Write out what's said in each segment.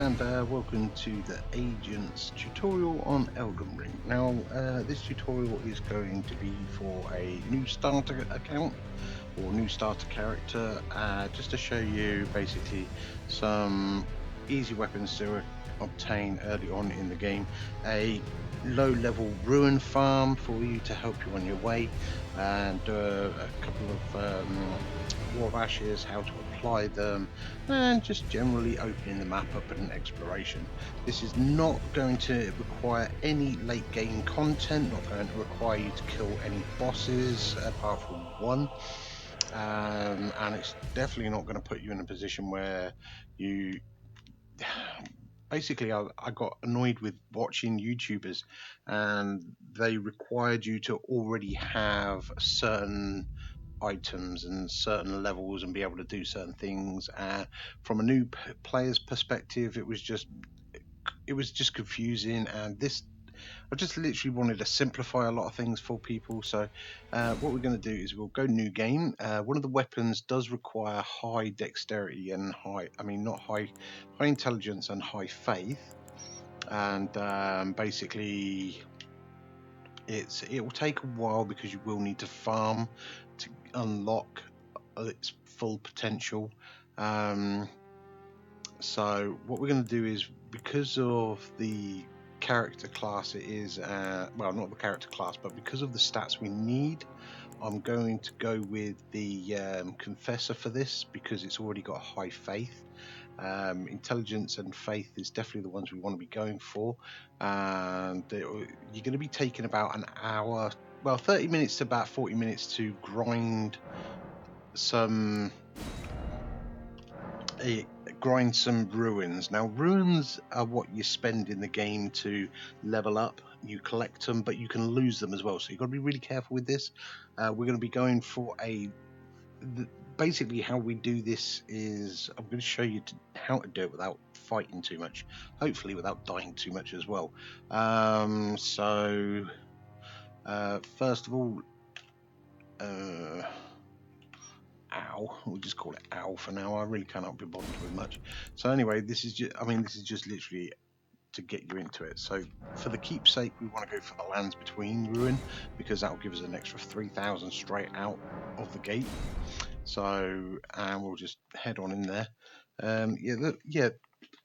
And welcome to the Agents tutorial on Elden Ring. Now, this tutorial is going to be for a new starter account or new starter character, just to show you basically some easy weapons to obtain early on in the game, a low-level ruin farm for you to help you on your way, and a couple of War of Ashes, how to apply them, and just generally opening the map up and exploration. This is not going to require any late game content, not going to require you to kill any bosses apart from one. And it's definitely not going to put you in a position where you basically I got annoyed with watching YouTubers and they required you to already have certain items and certain levels and be able to do certain things. From a new player's perspective, it was just confusing, and this I just literally wanted to simplify a lot of things for people. So what we're going to do is we'll go new game. One of the weapons does require high dexterity and high intelligence and high faith, and basically it will take a while because you will need to farm to unlock its full potential. So what we're going to do is, because of the character class it is, well, not the character class, but because of the stats we need, I'm going to go with the Confessor for this because it's already got high faith. Intelligence and faith is definitely the ones we want to be going for, and you're going to be taking about an hour, well, 30 minutes to about 40 minutes to grind some ruins. Now, ruins are what you spend in the game to level up. You collect them, but you can lose them as well, so you've got to be really careful with this. We're going to be going for basically how we do this is I'm going to show you how to do it without fighting too much, hopefully without dying too much as well. First of all, ow, we'll just call it ow for now. I really cannot be bothered with much. So anyway, this is just literally to get you into it. So for the keepsake, we want to go for the lands between ruin because that will give us an extra 3,000 straight out of the gate. So, and we'll just head on in there.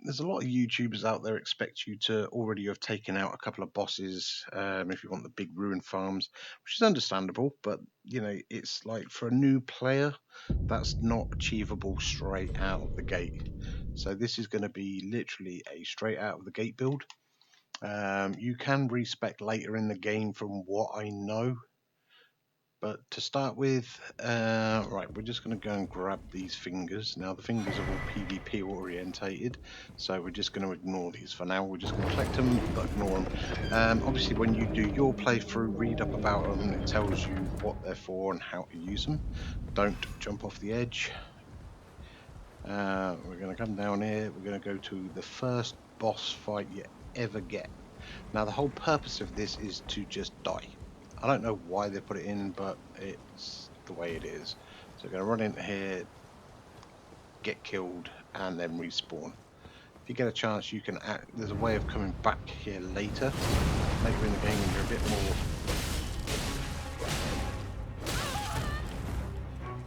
There's a lot of YouTubers out there expect you to already have taken out a couple of bosses if you want the big ruin farms, which is understandable, but you know, it's like for a new player, that's not achievable straight out of the gate. So this is going to be literally a straight out of the gate build. You can respec later in the game from what I know. But to start with, right, we're just going to go and grab these fingers. Now, the fingers are all PvP orientated, so we're just going to ignore these for now. We're just going to collect them, but ignore them. Obviously, when you do your playthrough, read up about them. It tells you what they're for and how to use them. Don't jump off the edge. We're going to come down here. We're going to go to the first boss fight you ever get. Now, the whole purpose of this is to just die. I don't know why they put it in, but it's the way it is. So we're going to run into here, get killed, and then respawn. If you get a chance, you can there's a way of coming back here later in the game when you're a bit more.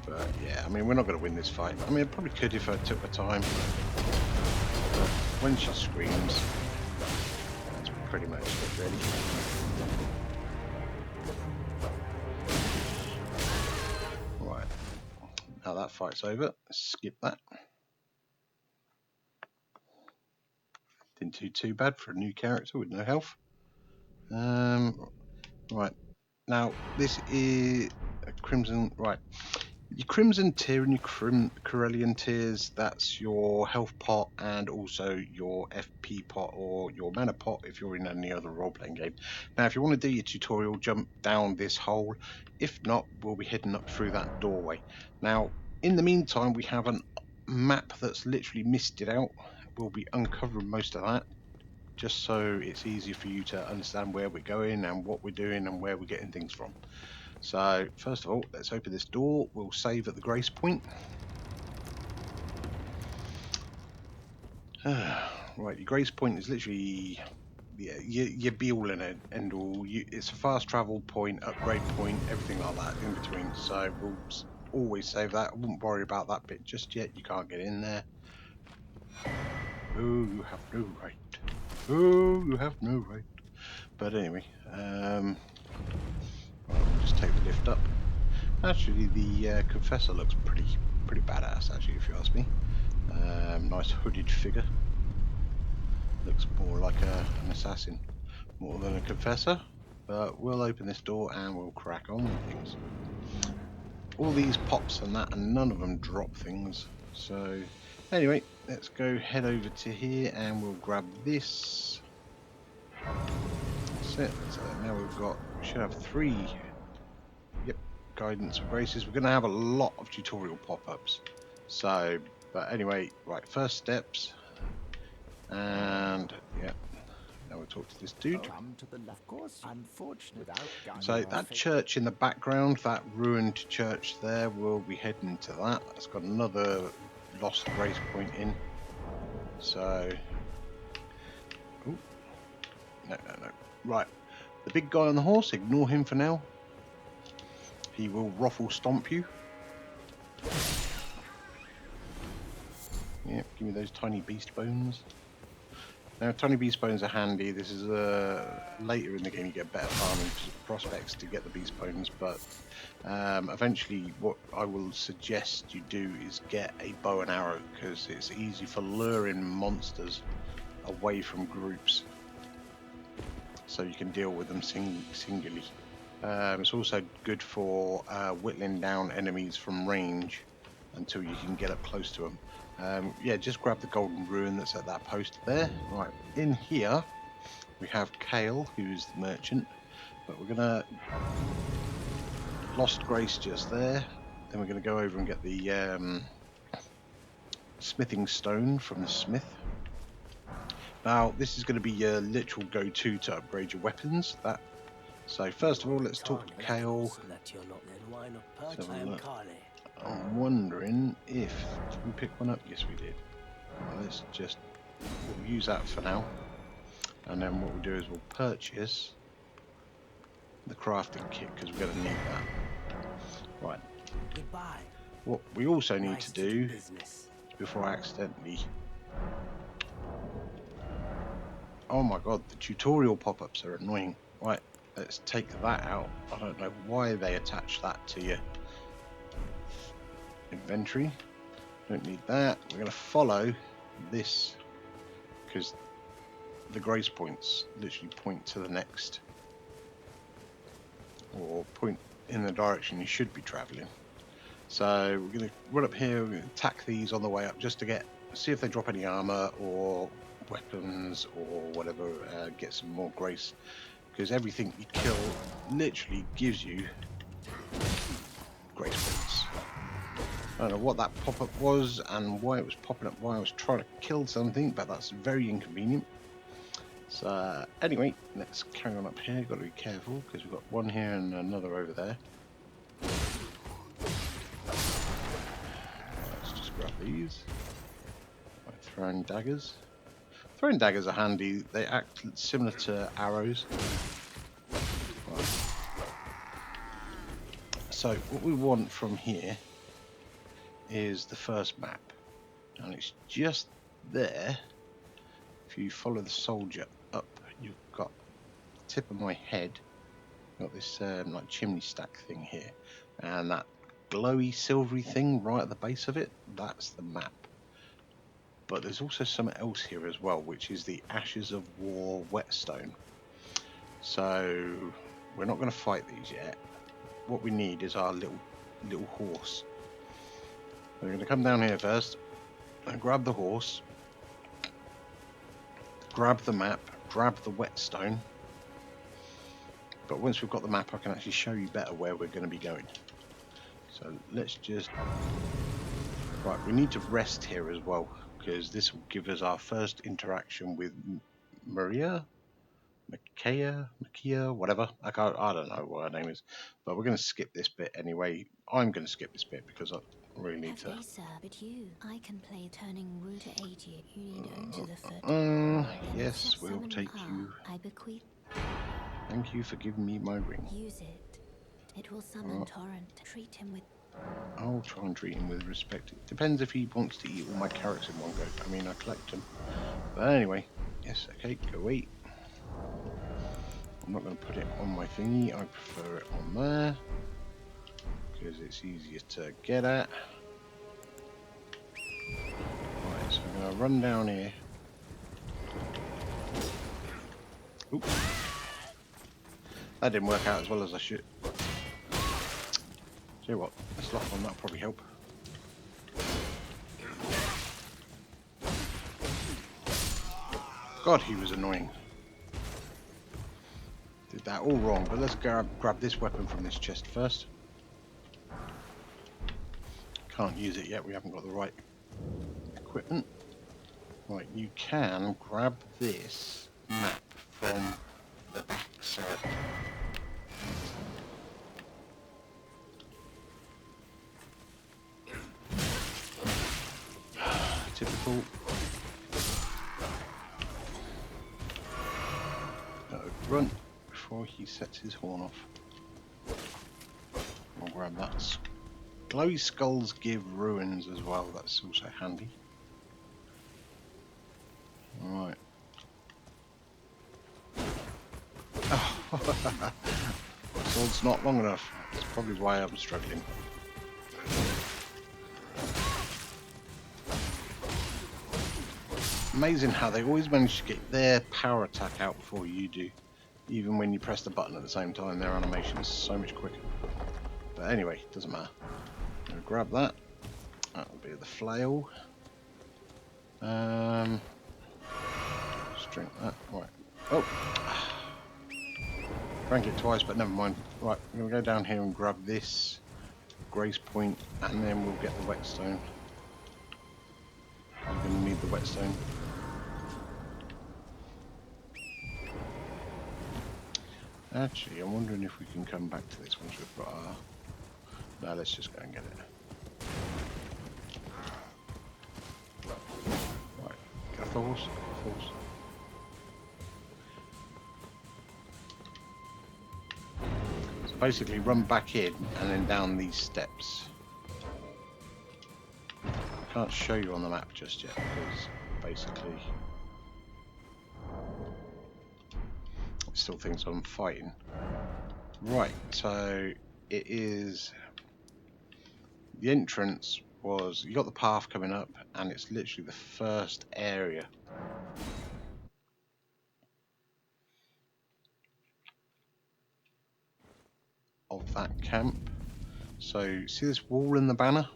But yeah, I mean, we're not going to win this fight. I mean, I probably could if I took the time. But when she screams, that's pretty much it, really. Now that fight's over. Skip that. Didn't do too bad for a new character with no health. Right. Now this is a Crimson. Right. Your Crimson Tier and your Corellian Tiers, that's your health pot and also your FP pot or your mana pot if you're in any other role-playing game. Now, if you want to do your tutorial, jump down this hole. If not, we'll be heading up through that doorway. Now, in the meantime, we have a map that's literally misted out. We'll be uncovering most of that, just so it's easy for you to understand where we're going and what we're doing and where we're getting things from. So first of all, let's open this door. We'll save at the grace point. Right, your grace point is literally, yeah, your be all and end all. It's a fast travel point, upgrade point, everything like that in between. So we'll always save that. I wouldn't worry about that bit just yet. You can't get in there. Oh, you have no right. Oh, you have no right. But anyway, right, we'll just take the lift up. Actually, the confessor looks pretty badass. Actually, if you ask me, nice hooded figure. Looks more like an assassin more than a confessor. But we'll open this door and we'll crack on with things. All these pops and that, and none of them drop things. So anyway, let's go head over to here and we'll grab this. That's it. So now we should have 3. Yep, guidance of graces. We're going to have a lot of tutorial pop-ups. So, but anyway, right, first steps. And yeah, now we'll talk to this dude. So that church in the background, that ruined church there, we'll be heading to that. It's got another lost grace point in. So, ooh, no. Right, the big guy on the horse, ignore him for now. He will ruffle stomp you. Yep, give me those tiny beast bones. Now, tiny beast bones are handy. This is later in the game you get better farming prospects to get the beast bones, but eventually what I will suggest you do is get a bow and arrow, because it's easy for luring monsters away from groups, so you can deal with them singly. It's also good for whittling down enemies from range until you can get up close to them. Yeah, just grab the golden rune that's at that post there. Right, in here we have Kale, who's the merchant, but we're gonna lost grace just there. Then we're gonna go over and get the smithing stone from the smith. Now this is going to be your literal go-to to upgrade your weapons. So first of all, let's talk to Kale. I'm wondering if did we pick one up? Yes, we did. Well, we'll use that for now, and then what we'll do is we'll purchase the crafting kit, because we're going to need that. Right. What we also need to do before I accidentally... Oh my god, the tutorial pop-ups are annoying. Right, let's take that out. I don't know why they attach that to your inventory. Don't need that. We're going to follow this, because the grace points literally point to the next, or point in the direction you should be traveling. So we're going to run up here, we're going to attack these on the way up just to see if they drop any armor or weapons or whatever, get some more grace, because everything you kill literally gives you grace points. I don't know what that pop-up was and why it was popping up while I was trying to kill something, but that's very inconvenient. So anyway, let's carry on up here. Got to be careful because we've got one here and another over there. Let's just grab these. Right, throwing daggers. Throwing daggers are handy. They act similar to arrows. Right. So what we want from here is the first map, and it's just there. If you follow the soldier up, you've got the tip of my head. Got this like chimney stack thing here, and that glowy silvery thing right at the base of it, that's the map. But there's also something else here as well, which is the Ashes of War Whetstone. So we're not going to fight these yet. What we need is our little horse. We're going to come down here first and grab the horse, grab the map, grab the whetstone. But once we've got the map, I can actually show you better where we're going to be going. So let's just... Right, we need to rest here as well, because this will give us our first interaction with Makia, whatever. I don't know what her name is. But we're going to skip this bit anyway. I'm going to skip this bit because really need to. Sir, but I can play turning root to aid you. You need own to the foot. Yes, we'll take you. I bequeath. Thank you for giving me my ring. Use it. It will summon torrent. Treat him with. I'll try and treat him with respect. It depends if he wants to eat all my carrots in one go. I mean, I collect them. But anyway, yes, okay, go eat. I'm not going to put it on my thingy. I prefer it on there because it's easier to get at. Right, so I'm going to run down here. Oops. That didn't work out as well as I should. Tell you what, let's lock on, that'll probably help. God, he was annoying. Did that all wrong, but let's grab this weapon from this chest first. Can't use it yet, we haven't got the right equipment. Right, you can grab this map from the back side. Typical. Run before he sets his horn off. I'll grab that. Glowy skulls give ruins as well, that's also handy. Alright. Oh. My sword's not long enough. That's probably why I'm struggling. Amazing how they always manage to get their power attack out before you do. Even when you press the button at the same time, their animation is so much quicker. But anyway, doesn't matter. I'm going to grab that. That'll be the flail. Just drink that. Right. Oh! Drank it twice, but never mind. Right, I'm going to go down here and grab this grace point, and then we'll get the whetstone. You're going to need the whetstone. Actually, I'm wondering if we can come back to this once we've got our... No, let's just go and get it. Right, get off the horse, get off the horse. So basically run back in and then down these steps. I can't show you on the map just yet because basically it still thinks I'm fighting. Right, so it is... The entrance was... You got the path coming up and it's literally the first area. Of that camp. So, see this wall in the banner?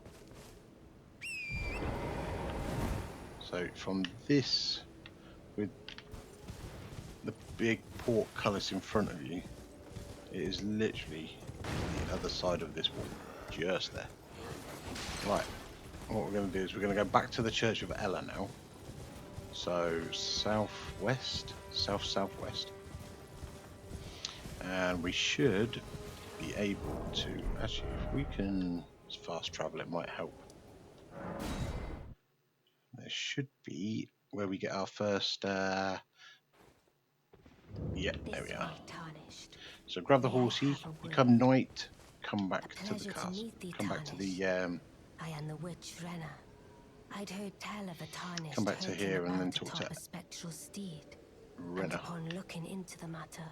So, from this, with the big portcullis in front of you, it is literally the other side of this wall. Just there. Right, what we're going to do is we're going to go back to the Church of Ella now. So, southwest, southwest. And we should be able to, actually, if we can fast travel, it might help. There should be where we get our first, yeah, there we are. So grab the horsey, become knight, come back to the castle, come back to the, I am the witch Renna. I'd heard tell of a tarnished come back to here and then talk to a spectral steed. Renna. Upon looking into the matter,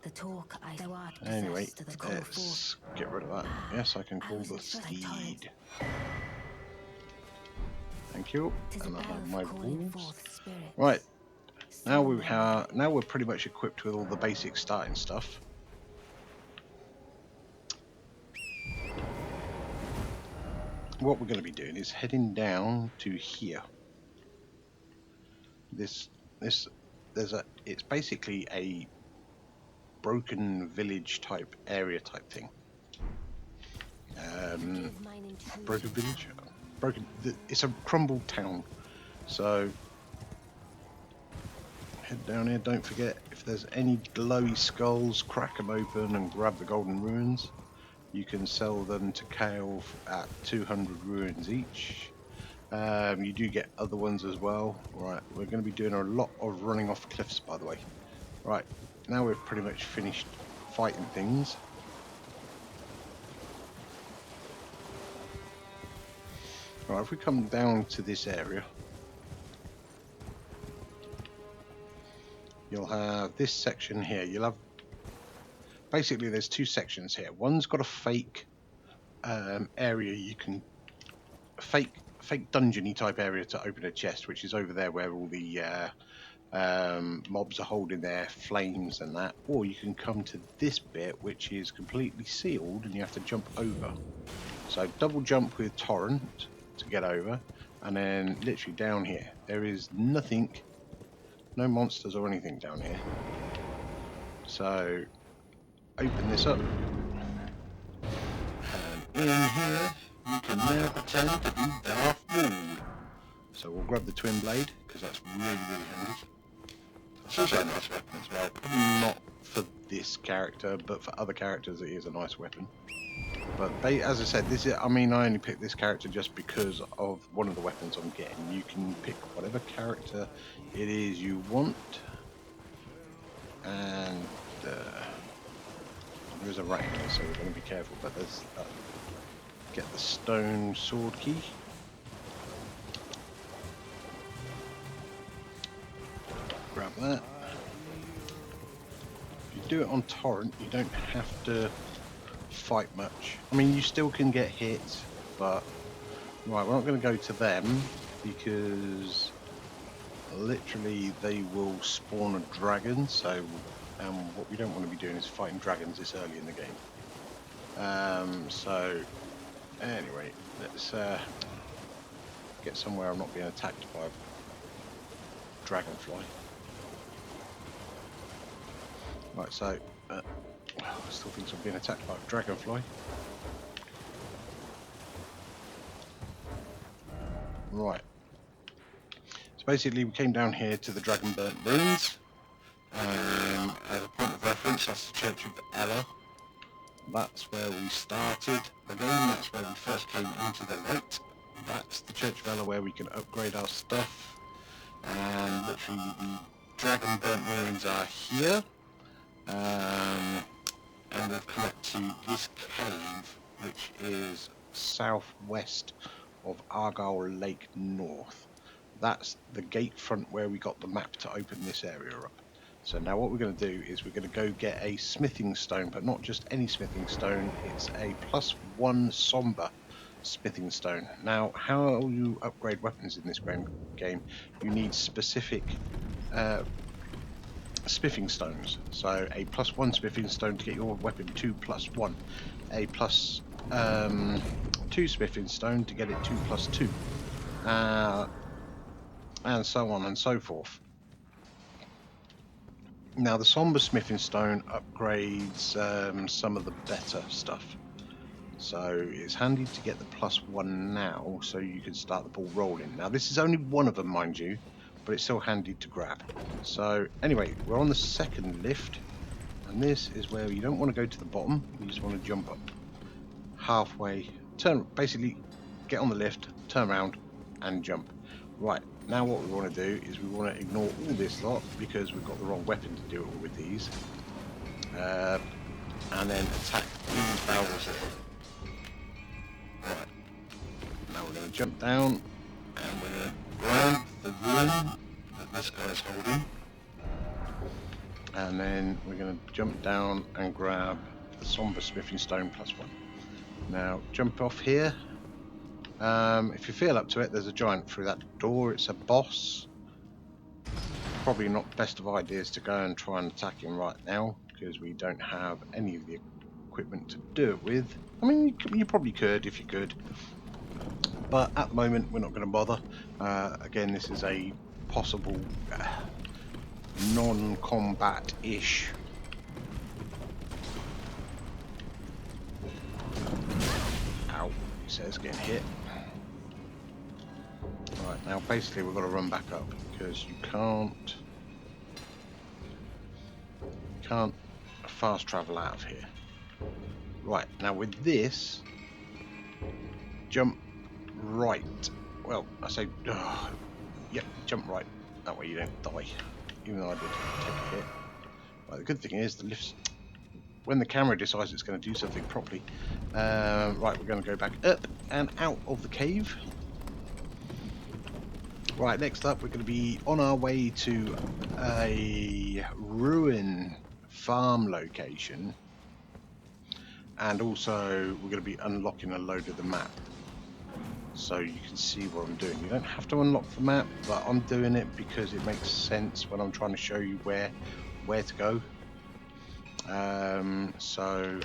the talk I thou art Anyway, to the let's get rid of that. Yes, I can call the steed. Thank you. And I have my wolves. Right. Now we're pretty much equipped with all the basic starting stuff. What we're going to be doing is heading down to here. It's basically a broken village type area type thing. Broken village? It's a crumbled town. So head down here, don't forget if there's any glowy skulls, crack them open and grab the golden ruins. You can sell them to Kale at 200 ruins each. You do get other ones as well. Right, we're going to be doing a lot of running off cliffs, by the way. Right, now we've pretty much finished fighting things. Right, if we come down to this area, you'll have this section here. You'll have, basically there's two sections here. One's got a fake area you can, fake dungeony type area to open a chest, which is over there where all the mobs are holding their flames and that. Or you can come to this bit which is completely sealed and you have to jump over. So double jump with torrent to get over, and then literally down here there is nothing, no monsters or anything down here. So open this up, and in here you can now pretend to be Darth Maul. So we'll grab the Twinblade because that's really handy. It's also a nice weapon as well. Probably not for this character, but for other characters it is a nice weapon. But as I said, this is, I mean, I only picked this character just because of one of the weapons I'm getting. You can pick whatever character it is you want. And there is a rat here, so we're going to be careful. But there's get the stone sword key. Grab that. If you do it on torrent, you don't have to fight much. I mean, you still can get hit, but right, we're not going to go to them because literally they will spawn a dragon. So what we don't want to be doing is fighting dragons this early in the game. So anyway, let's get somewhere I'm not being attacked by a dragonfly. Right, so I still think I'm being attacked by a dragonfly. Right. So basically we came down here to the Dragon Burnt Ruins. As a point of reference, that's the Church of Ella. That's where we started. Again, that's where we first came into the light. That's the Church of Ella where we can upgrade our stuff. And literally the Dragon Burnt Ruins are here. And we'll connect to this cave, which is southwest of Argyle Lake North. That's the gate front where we got the map to open this area up. So now what we're going to do is we're going to go get a smithing stone, but not just any smithing stone. It's a +1 Sombre smithing stone. Now, how you upgrade weapons in this game, you need specific smithing stones. So a +1 smithing stone to get your weapon to +1, a +2 smithing stone to get it to +2, and so on and so forth. Now the Sombre smithing stone upgrades some of the better stuff, so it's handy to get the +1 now so you can start the ball rolling. Now this is only one of them, mind you, but it's still handy to grab. So anyway, we're on the second lift, and this is where you don't want to go to the bottom, you just want to jump up halfway, basically get on the lift, turn around and jump. Right, now what we want to do is we want to ignore all this lot because we've got the wrong weapon to do it with these, and then attack these barrels here. Right, now we're going to jump down and we're going to grab the rune that this guy's holding, and then we're going to jump down and grab the Sombre smithing stone +1. Now jump off here. If you feel up to it, there's a giant through that door. It's a boss. Probably not best of ideas to go and try and attack him right now because we don't have any of the equipment to do it with. I mean, you probably could if you could, but at the moment we're not going to bother. Again, this is a possible non-combat-ish. Ow, he says, getting hit. Right, now basically we've got to run back up because you can't fast travel out of here. Right, now with this, jump right. Well, I say, yep, jump right. That way you don't die, even though I did take a hit. Right, the good thing is the lifts, when the camera decides it's going to do something properly. Right, we're going to go back up and out of the cave. Right, next up we're going to be on our way to a ruin farm location, and also we're going to be unlocking a load of the map, so you can see what I'm doing. You don't have to unlock the map, but I'm doing it because it makes sense when I'm trying to show you where to go. So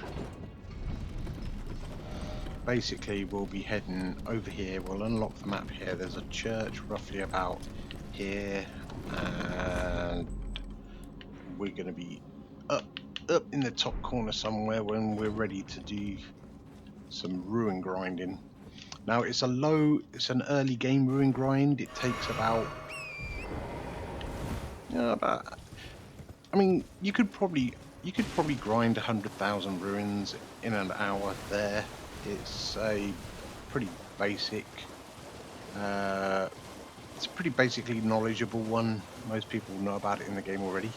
basically we'll be heading over here. We'll unlock the map here. There's a church roughly about here, and we're going to be up in the top corner somewhere when we're ready to do some ruin grinding. Now it's an early game ruin grind. It takes about, I mean, you could probably grind 100,000 ruins in an hour there. It's a pretty basic, it's a pretty basically knowledgeable one. Most people know about it in the game already.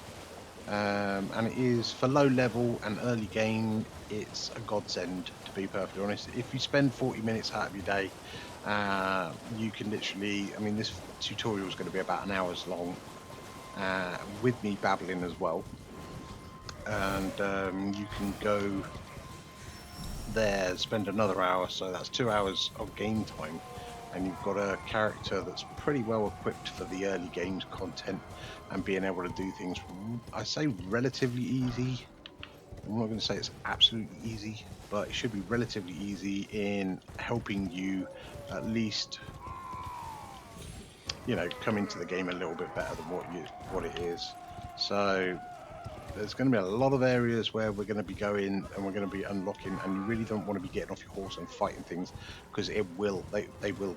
And it is, for low level and early game, it's a godsend, to be perfectly honest. If you spend 40 minutes out of your day, you can literally, I mean, this tutorial is going to be about an hour's long, with me babbling as well. And you can go there, spend another hour, so that's 2 hours of game time, and you've got a character that's pretty well equipped for the early games content and being able to do things, I say relatively easy. I'm not going to say it's absolutely easy, but it should be relatively easy in helping you at least, you know, come into the game a little bit better than what it is. So there's going to be a lot of areas where we're going to be going and we're going to be unlocking, and you really don't want to be getting off your horse and fighting things, because they will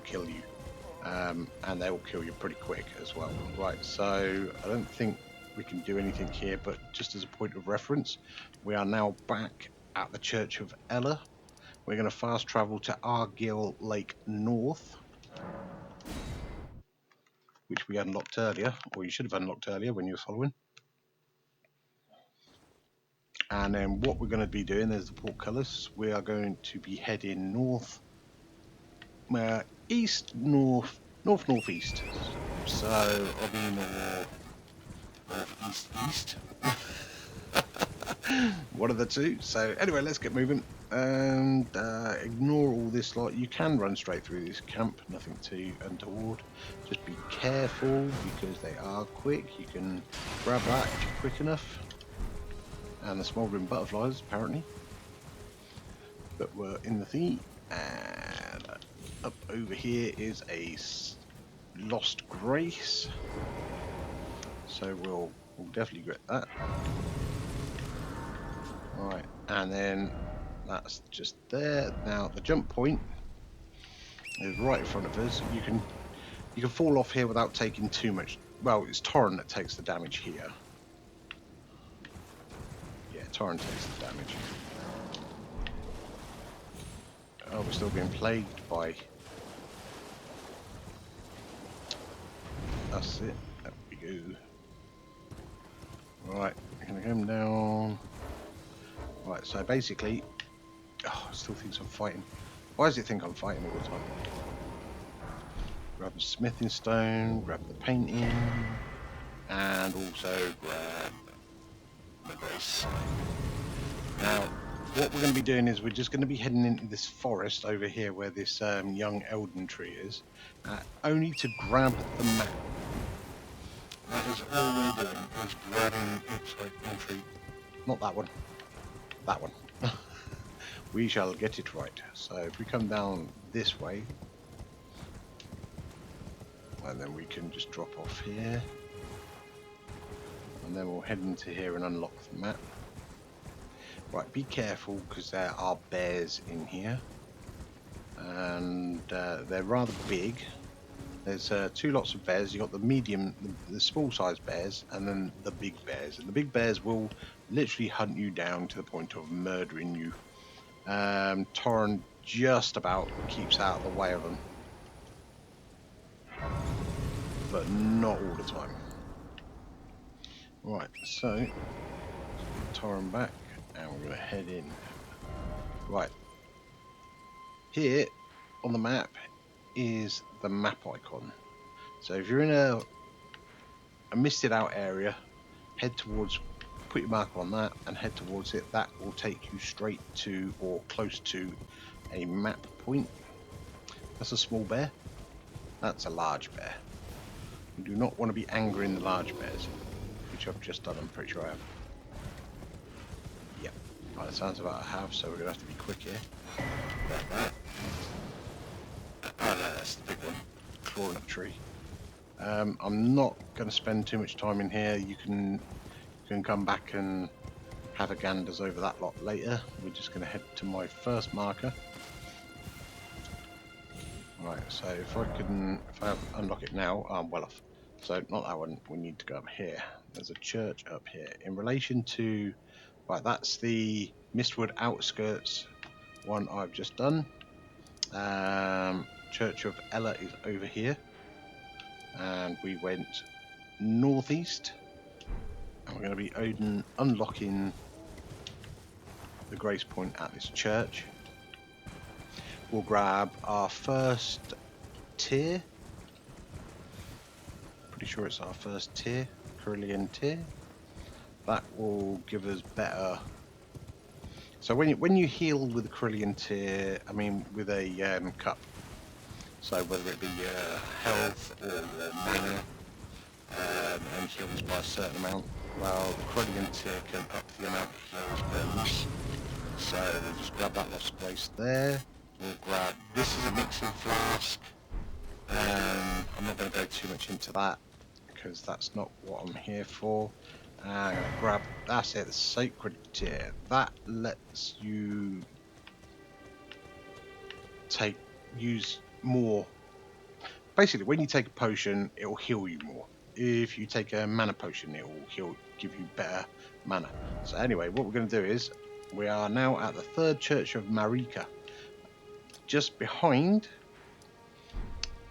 kill you, and they will kill you pretty quick as well. Right, so I don't think we can do anything here, but just as a point of reference, we are now back at the Church of Ella. We're going to fast travel to Argyll Lake North, which we unlocked earlier, or you should have unlocked earlier when you were following. And then what we're going to be doing, there's the portcullis. We are going to be heading north, east, north, northeast. So I'll be northeast. One of the two. So anyway, let's get moving and ignore all this lot. You can run straight through this camp, nothing too untoward. Just be careful because they are quick. You can grab that if you're quick enough. And the smouldering butterflies, apparently. But we're in the thing, and up over here is a lost grace. So we'll definitely get that. Alright, and then that's just there. Now the jump point is right in front of us. You can fall off here without taking too much. Well, it's torrent that takes the damage here. Yeah, torrent takes the damage. Oh, we're still being plagued by... That's it. There we go. Right, we're going to come down. Right, so basically... Oh, it still thinks I'm fighting. Why does it think I'm fighting all the time? Grab the smithing stone, grab the painting, and also grab the grace. Now, what we're going to be doing is we're just going to be heading into this forest over here where this young elden tree is, only to grab the map. That is all we're doing, is grabbing its elden tree. Not that one. That one. We shall get it right. So if we come down this way, and then we can just drop off here, and then we'll head into here and unlock the map. Right, be careful because there are bears in here, and they're rather big. There's two lots of bears. You've got the medium, the small sized bears, and then the big bears. And the big bears will literally hunt you down to the point of murdering you. Torrent just about keeps out of the way of them, but not all the time. Right, so let's get Torrent back, and we're going to head in. Right, here on the map is the map icon. So if you're in a misted out area, head towards, put your marker on that and head towards it. That will take you straight to or close to a map point. That's a small bear. That's a large bear. You do not want to be angering the large bears, which I've just done. I'm pretty sure I have. Yep, by the sounds of it I have, so we're going to have to be quick here. Oh no, that's the big one. Clawing up tree. I'm not going to spend too much time in here. You can come back and have a ganders over that lot later. We're just going to head to my first marker. Right, so if I unlock it now, I'm well off. So not that one, we need to go up here. There's a church up here. In relation to, right, that's the Mistwood outskirts one I've just done. Church of Ella is over here. And we went northeast. And we're going to be unlocking the grace point at this church. We'll grab our first tier. Pretty sure it's our first tier, Cerulean tier. That will give us better. So when you heal with a Cerulean tier, I mean with a cup. So whether it be health or mana, and heals by a certain amount. Well, the Cerulean tier can up the amount of heals per use. So we'll just grab that lost place there. We'll grab, this is a mixing flask. I'm not going to go too much into that because that's not what I'm here for. I'm going to grab, that's it, the sacred tier. That lets you use more. Basically, when you take a potion, it will heal you more. If you take a mana potion, it will give you better mana. So anyway, what we're going to do is, we are now at the third church of Marika. Just behind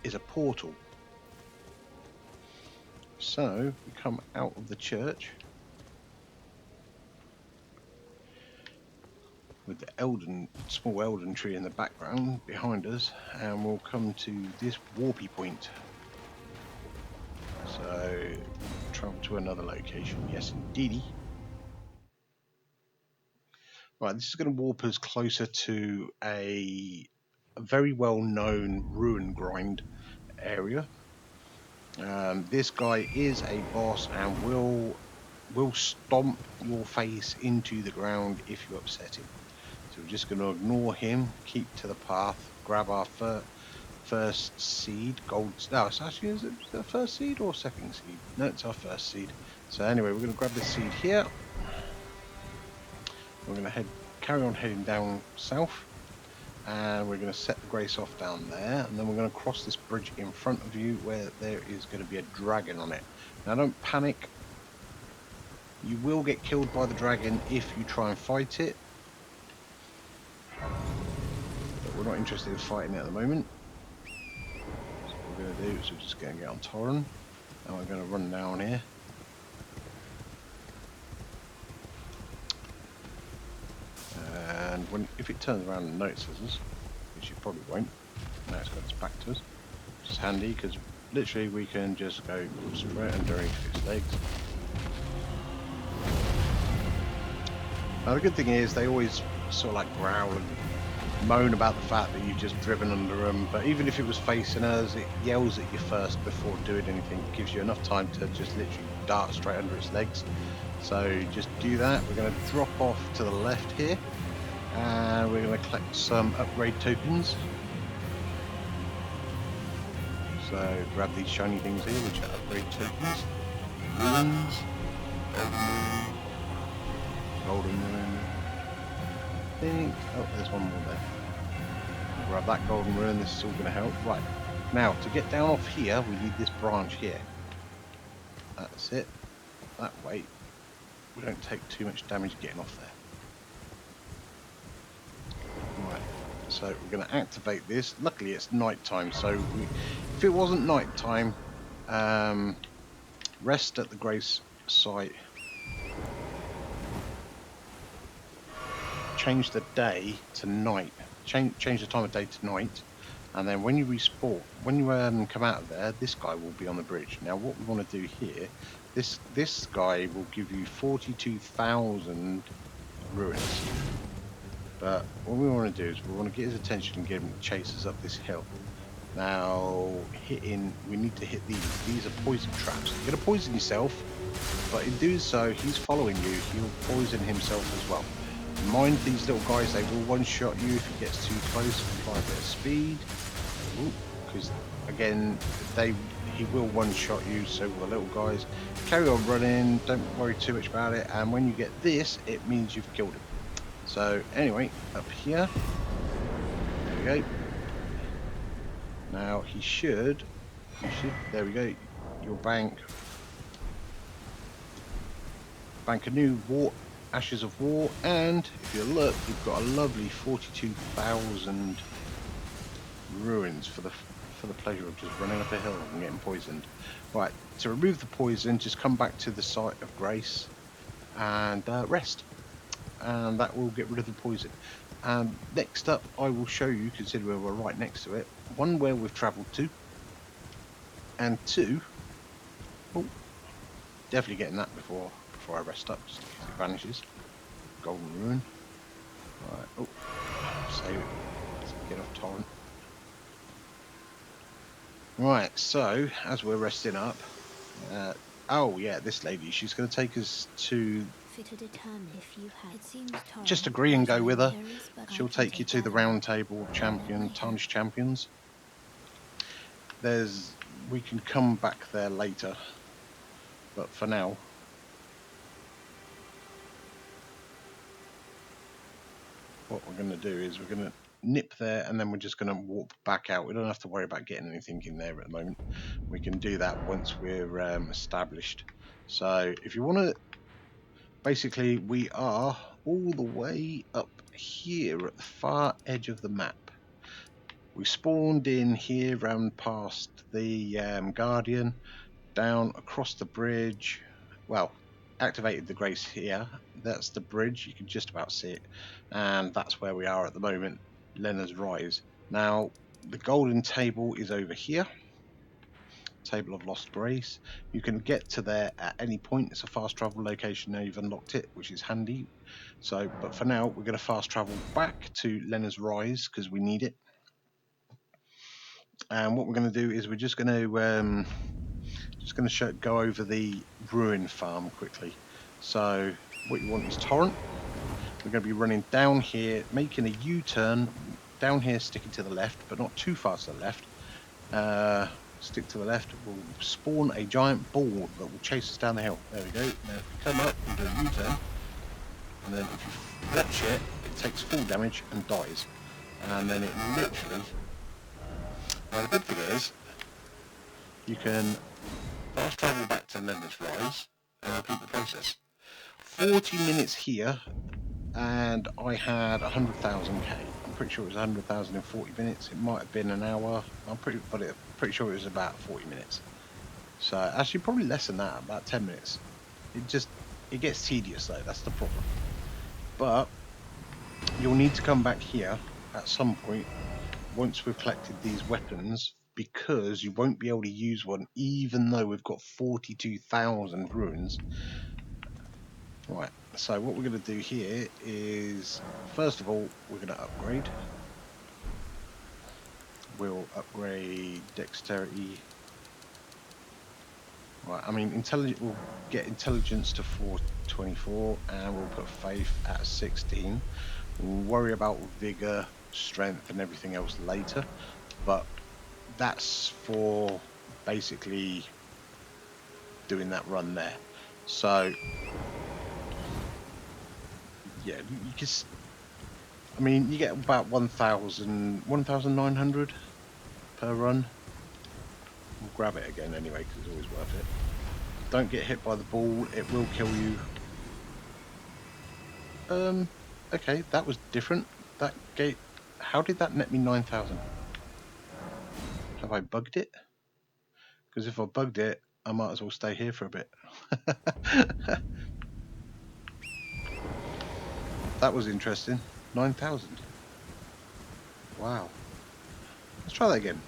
is a portal. So we come out of the church with the small elden tree in the background behind us, and we'll come to this warpy point. So travel to another location. Yes, indeedy. Right, this is going to warp us closer to a very well-known ruin grind area. This guy is a boss and will stomp your face into the ground if you upset him. So we're just going to ignore him, keep to the path, grab our first seed, gold. No, it's actually, is it the first seed or second seed? No, it's our first seed. So anyway, we're going to grab this seed here. We're going to carry on heading down south, and we're going to set the grace off down there, and then we're going to cross this bridge in front of you where there is going to be a dragon on it. Now don't panic. You will get killed by the dragon if you try and fight it, but we're not interested in fighting it at the moment. So what we're going to do is we're just going to get on Torrent, and we're going to run down here. And if it turns around and notices us, which it probably won't, now it's got its back to us, which is handy because literally we can just go straight underneath its legs. Now the good thing is they always sort of like growl and moan about the fact that you've just driven under them, but even if it was facing us, it yells at you first before doing anything. It gives you enough time to just literally dart straight under its legs. So just do that. We're going to drop off to the left here, and we're going to collect some upgrade tokens. So grab these shiny things here, which are upgrade tokens. Runes, golden rune. I think, oh, there's one more there. We'll grab that golden rune. This is all going to help. Right, now to get down off here, we need this branch here. That's it. That way we don't take too much damage getting off there. So we're going to activate this. Luckily it's night time, so if it wasn't night time, rest at the Grace site, change the day to night, change the time of day to night, and then when you respawn, when you come out of there, this guy will be on the bridge. Now what we want to do here, this guy will give you 42,000 ruins, but what we want to do is we want to get his attention and get him to chase us up this hill. Now we need to hit these are poison traps. You're going to poison yourself, but in doing so he's following you, he'll poison himself as well. Mind these little guys, they will one-shot you if he gets too close. Apply a bit of speed, because again he will one-shot you, so will the little guys. Carry on running, don't worry too much about it, and when you get this, it means you've killed him. So anyway, up here, there we go. Now he should, there we go, your bank a new Ashes of War, and if you look, you've got a lovely 42,000 ruins for the pleasure of just running up a hill and getting poisoned. Right, to remove the poison, just come back to the site of Grace and rest, and that will get rid of the poison. And next up, I will show you, considering we're right next to it, one, where we've travelled to, and two, definitely getting that before I rest up, just in case it vanishes. Golden Ruin. Right, save it. Let's get off torrent. Right, so as we're resting up, oh yeah, this lady, she's going to take us to. Just agree and go with her. She'll take you to the round table of tarnished champions. We can come back there later, but for now, what we're going to do is we're going to nip there, and then we're just going to warp back out. We don't have to worry about getting anything in there at the moment. We can do that once we're established. So if you want to, basically we are all the way up here at the far edge of the map. We spawned in here round past the Guardian, down across the bridge, well, activated the Grace here. That's the bridge, you can just about see it, and that's where we are at the moment, Renna's Rise. Now the golden table is over here, Table of Lost Grace. You can get to there at any point. It's a fast travel location now you've unlocked it, which is handy. So but for now we're going to fast travel back to Renna's Rise because we need it. And what we're going to do is we're just going to go over the ruin farm quickly. So what you want is torrent. We're going to be running down here, making a U-turn down here, sticking to the left, but not too far to the left. Stick to the left. We'll spawn a giant ball that will chase us down the hill. There we go. Now if we come up, we do a U-turn, and then if you fletch it, it takes full damage and dies. And then it literally. Now the good thing is, you can fast travel back to Renna's Rise and repeat the process. 40 minutes here, and I had 100,000k. I'm pretty sure it was 100,000 in 40 minutes. It might have been an hour. I'm pretty sure it was about 40 minutes. So actually, probably less than that, about 10 minutes. It gets tedious though. That's the problem. But you'll need to come back here at some point once we've collected these weapons, because you won't be able to use one even though we've got 42,000 runes. Right, so what we're going to do here is, first of all, we're going to upgrade. We'll upgrade dexterity. Right, I mean, we'll get intelligence to 424, and we'll put faith at 16. We'll worry about vigour, strength, and everything else later, but that's for basically doing that run there. So yeah, I mean, you get about 1,900 per run. We'll grab it again anyway because it's always worth it. Don't get hit by the ball, it will kill you. Okay, that was different. That gate How did that net me 9,000? Have I bugged it? Because if I bugged it, I might as well stay here for a bit. That was interesting. 9,000. Wow. Let's try that again.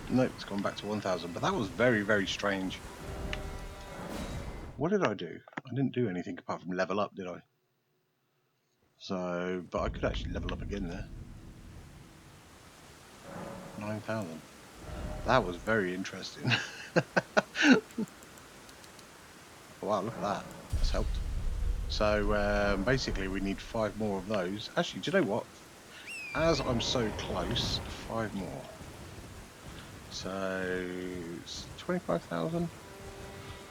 Nope, it's gone back to 1,000. But that was very, very strange. What did I do? I didn't do anything apart from level up, did I? So, but I could actually level up again there. 9,000. That was very interesting. Wow, look at that. That's helped. So basically we need 5 more of those. Actually, do you know what? As I'm so close, 5 more. So it's 25,000.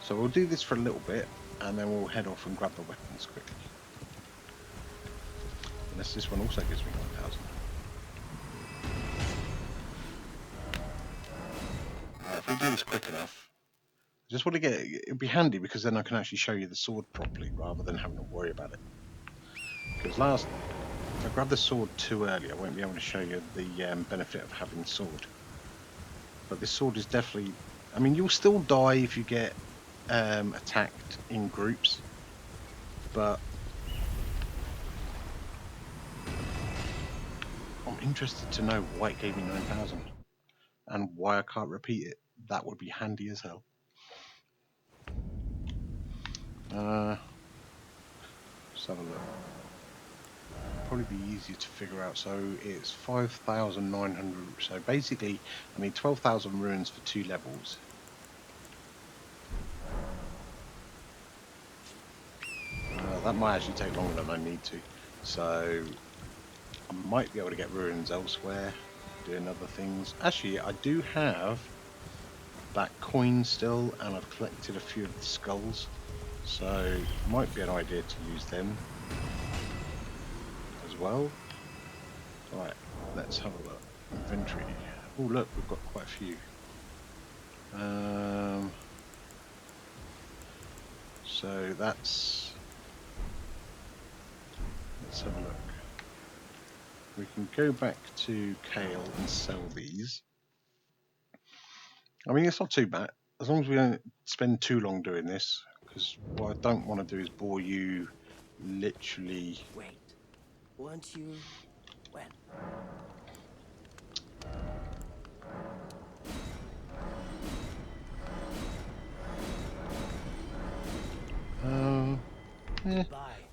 So we'll do this for a little bit and then we'll head off and grab the weapons quickly. Unless this one also gives me 1,000. If we do this quick enough, I just want to get it. It'd be handy because then I can actually show you the sword properly rather than having to worry about it. Because if I grab the sword too early, I won't be able to show you the benefit of having the sword. But this sword is definitely... I mean, you'll still die if you get attacked in groups, but I'm interested to know why it gave me 9,000 and why I can't repeat it. That would be handy as hell. Let's have a look. Probably be easier to figure out. So it's 5,900. So basically, I need 12,000 runes for 2 levels. That might actually take longer than I need to. So I might be able to get runes elsewhere, doing other things. Actually, I do have that coin still, and I've collected a few of the skulls. So it might be an idea to use them as well. Right, let's have a look. Inventory. Oh look, we've got quite a few. So that's... Let's have a look. We can go back to Kale and sell these. I mean, it's not too bad, as long as we don't spend too long doing this, because what I don't want to do is bore you literally... Wait, weren't you... when?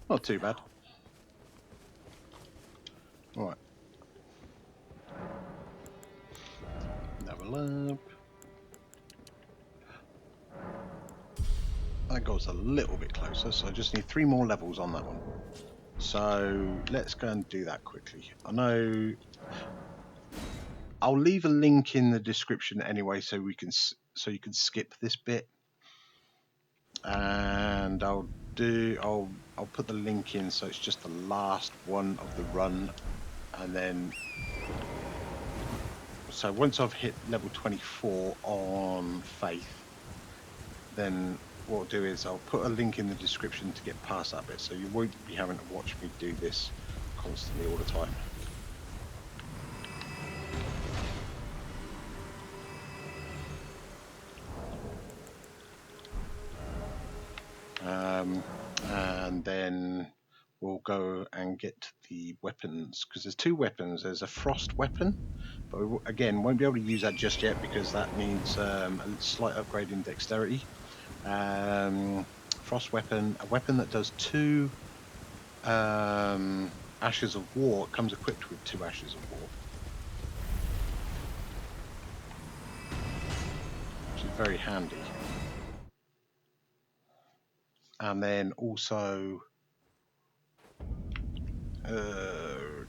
Not too bad. Alright. Level up. That goes a little bit closer, so I just need 3 more levels on that one. So let's go and do that quickly. I know I'll leave a link in the description anyway, so you can skip this bit, and I'll put the link in so it's just the last one of the run, and then so once I've hit level 24 on Faith, then what I'll do is I'll put a link in the description to get past that bit, so you won't be having to watch me do this constantly all the time. And then we'll go and get the weapons, because there's 2 weapons. There's a frost weapon, but we, again, won't be able to use that just yet because that needs a slight upgrade in dexterity. Frost weapon, a weapon that does 2 ashes of war. It comes equipped with 2 ashes of war, which is very handy. And then also,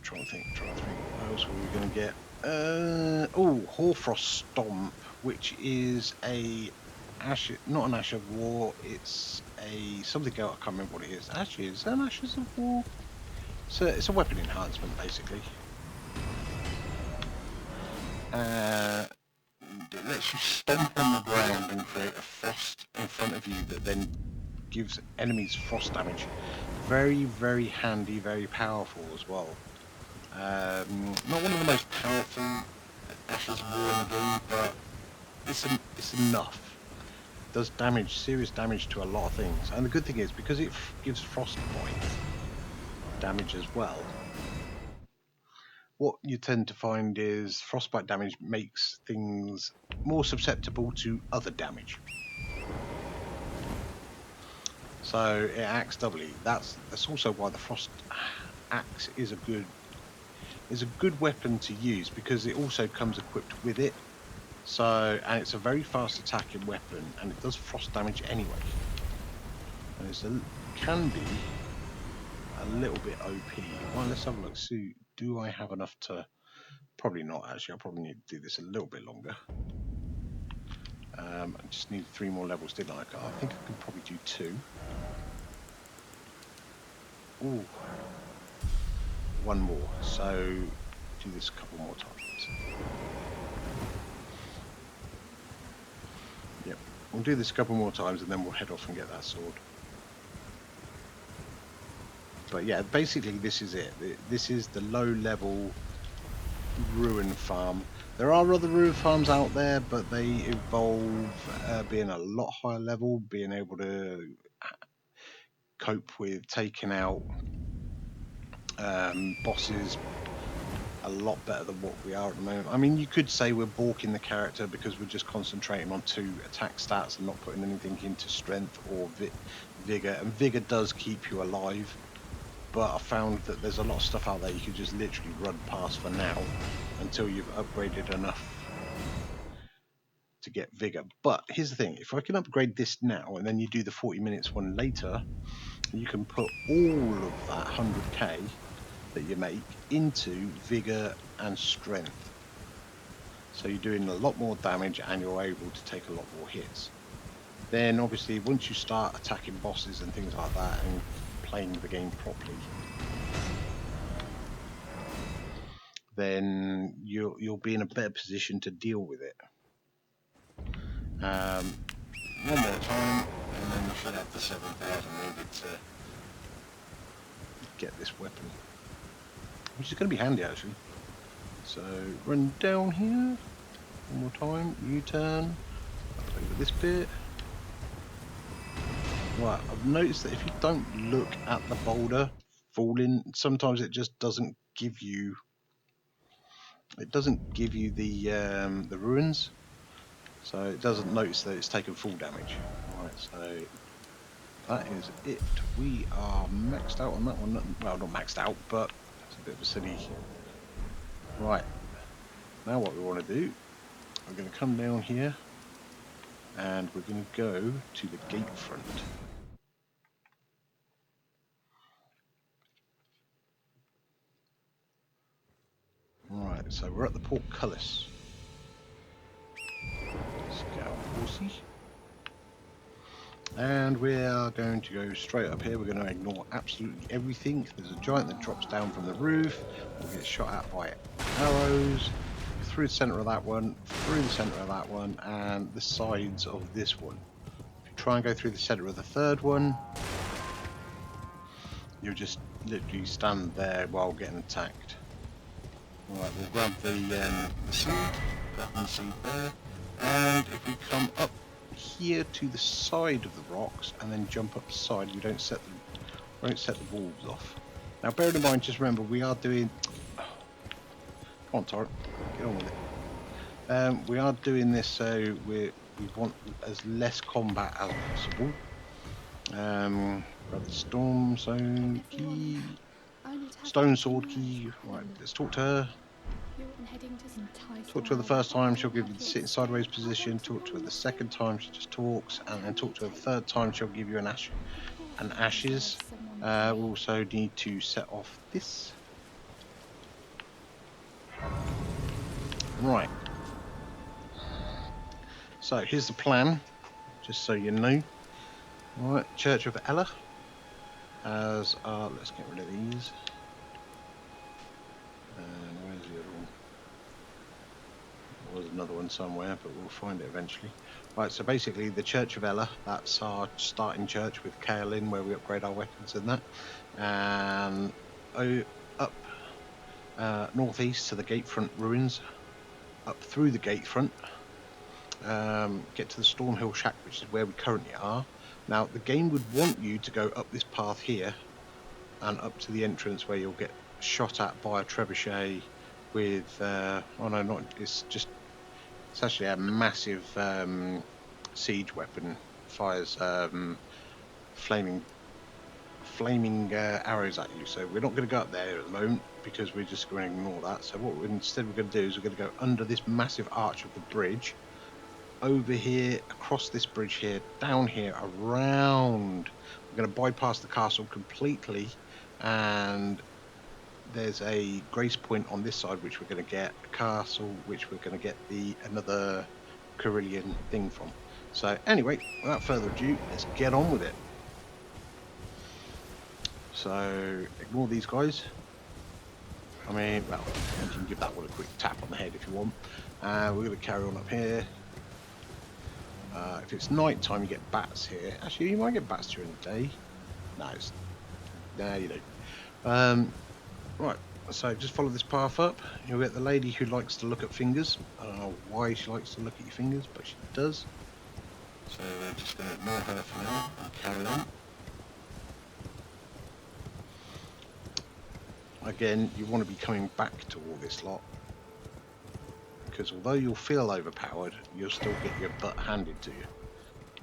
trying to think, what else were we going to get? Hoarfrost stomp, which is a not an ash of war. It's a something else. I can't remember what it is. Actually, is that an ashes of war? So it's a weapon enhancement, basically. it lets you stomp on the ground and create a frost in front of you that then gives enemies frost damage. Very, very handy, very powerful as well. Not one of the most powerful ashes of war in the game, but it's enough. It does damage, serious damage to a lot of things. And the good thing is, because it gives frostbite damage as well, what you tend to find is frostbite damage makes things more susceptible to other damage. So it acts doubly. That's also why the frost axe is a good weapon to use, because it also comes equipped with it. So, and it's a very fast attacking weapon, and it does frost damage anyway. And can be a little bit OP. Well, let's have a look. See, do I have enough to? Probably not. Actually, I'll probably need to do this a little bit longer. I just need 3 more levels, didn't I? I think I can probably do 2. Ooh, 1 more. So do this a couple more times. Yep, we'll do this a couple more times, and then we'll head off and get that sword. But yeah, basically this is it. This is the low-level ruin farm. There are other ruin farms out there, but they involve being a lot higher level, being able to cope with taking out bosses a lot better than what we are at the moment. I mean, you could say we're balking the character because we're just concentrating on 2 attack stats and not putting anything into strength or vigour. And vigour does keep you alive, but I found that there's a lot of stuff out there you could just literally run past for now until you've upgraded enough to get vigour. But here's the thing, if I can upgrade this now and then you do the 40 minutes one later, you can put all of that 100k that you make into vigour and strength. So you're doing a lot more damage and you're able to take a lot more hits. Then obviously once you start attacking bosses and things like that and playing the game properly, then you'll be in a better position to deal with it. One more time, and then we should have the 7,000 needed to get this weapon, which is going to be handy actually. So run down here, one more time, U-turn, up over this bit. Right, I've noticed that if you don't look at the boulder falling, sometimes it just doesn't give you the ruins, so it doesn't notice that it's taken full damage. Right, so that is it. We are maxed out on that one. Well, not maxed out, but it's a bit of a silly. Right, now what we want to do, we're going to come down here and we're going to go to the gate front. Right, so we're at the portcullis. Let's get our horsey. And we are going to go straight up here. We're going to ignore absolutely everything. There's a giant that drops down from the roof. We'll get shot at by arrows. Through the centre of that one, through the centre of that one, and the sides of this one. If you try and go through the centre of the third one, you'll just literally stand there while getting attacked. Alright, we'll grab the seed, grab the seed there, and if we come up here to the side of the rocks and then jump up the side, we won't set the wolves off. Now bear in mind, just remember we are doing... Come on, torrent, get on with it. We are doing this so we want as less combat as possible. Grab the stone sword key. Right, let's talk to her. Talk to her the first time, she'll give you the sitting sideways position. Talk to her the second time, she just talks, and then talk to her the third time, she'll give you an ashes. We also need to set off this. Right. So here's the plan, just so you know. Right, Church of Ella. As let's get rid of these. And where's the other one? What was there's another one somewhere, but we'll find it eventually. Right, so basically the Church of Ella, that's our starting church with Kaelin, where we upgrade our weapons and that. And up northeast to the Gatefront ruins, up through the Gatefront, get to the Stormhill Shack, which is where we currently are. Now, the game would want you to go up this path here and up to the entrance where you'll get shot at by a trebuchet with oh no, not it's actually a massive siege weapon, fires flaming arrows at you. So we're not going to go up there at the moment because we're just going to ignore that. So what instead we're going to do is we're going to go under this massive arch of the bridge, over here, across this bridge here, down here, around. We're going to bypass the castle completely, and there's a grace point on this side which we're going to get a castle which we're going to get another Carillion thing from. So anyway, without further ado, let's get on with it. So ignore these guys. I mean, well, you can give that one a quick tap on the head if you want. We're going to carry on up here. If it's night time, you get bats here. Actually, you might get bats during the day. No, you don't. Right, so just follow this path up. You'll get the lady who likes to look at fingers. I don't know why she likes to look at your fingers, but she does. So we're just going to ignore her for now and carry on. Again, you want to be coming back to all this lot, because although you'll feel overpowered, you'll still get your butt handed to you.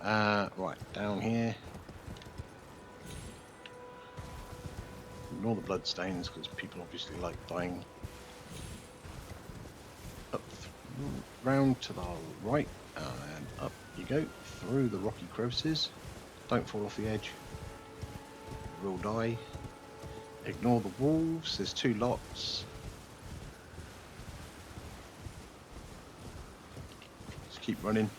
Right, down here. Ignore the blood stains because people obviously like dying. Up, round to the right, and up you go through the rocky crevices. Don't fall off the edge. You will die. Ignore the wolves. There's two lots. Just keep running.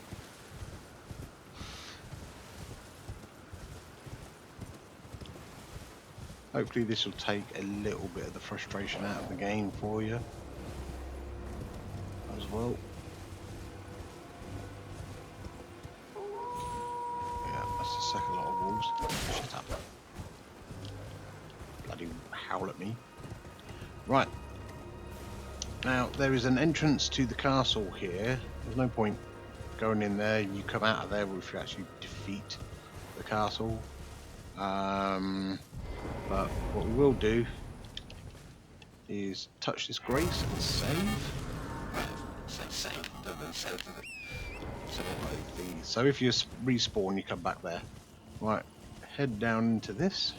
Hopefully this will take a little bit of the frustration out of the game for you as well. Yeah, that's the second lot of wolves. Shut up. Bloody howl at me. Right. Now, there is an entrance to the castle here. There's no point going in there. You come out of there if you actually defeat the castle. But what we will do is touch this grace and save. So if you respawn, you come back there. Right, head down into this.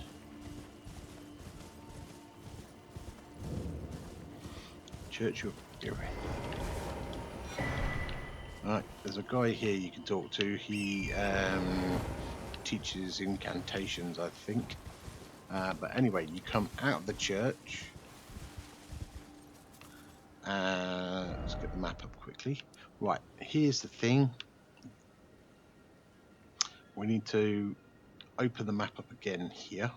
Church of Icerind. Right, there's a guy here you can talk to. He teaches incantations, I think. But anyway, you come out of the church. Let's get the map up quickly. Right, here's the thing. We need to open the map up again here.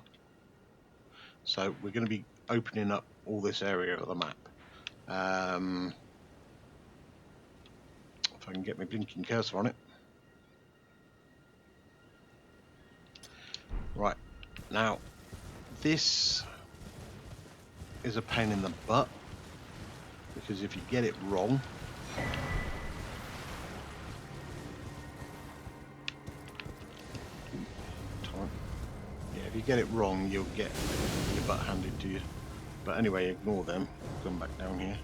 So we're going to be opening up all this area of the map. If I can get my blinking cursor on it. Right, now this is a pain in the butt, because if you get it wrong, if you get it wrong, you'll get your butt handed to you. But anyway, ignore them. Come back down here.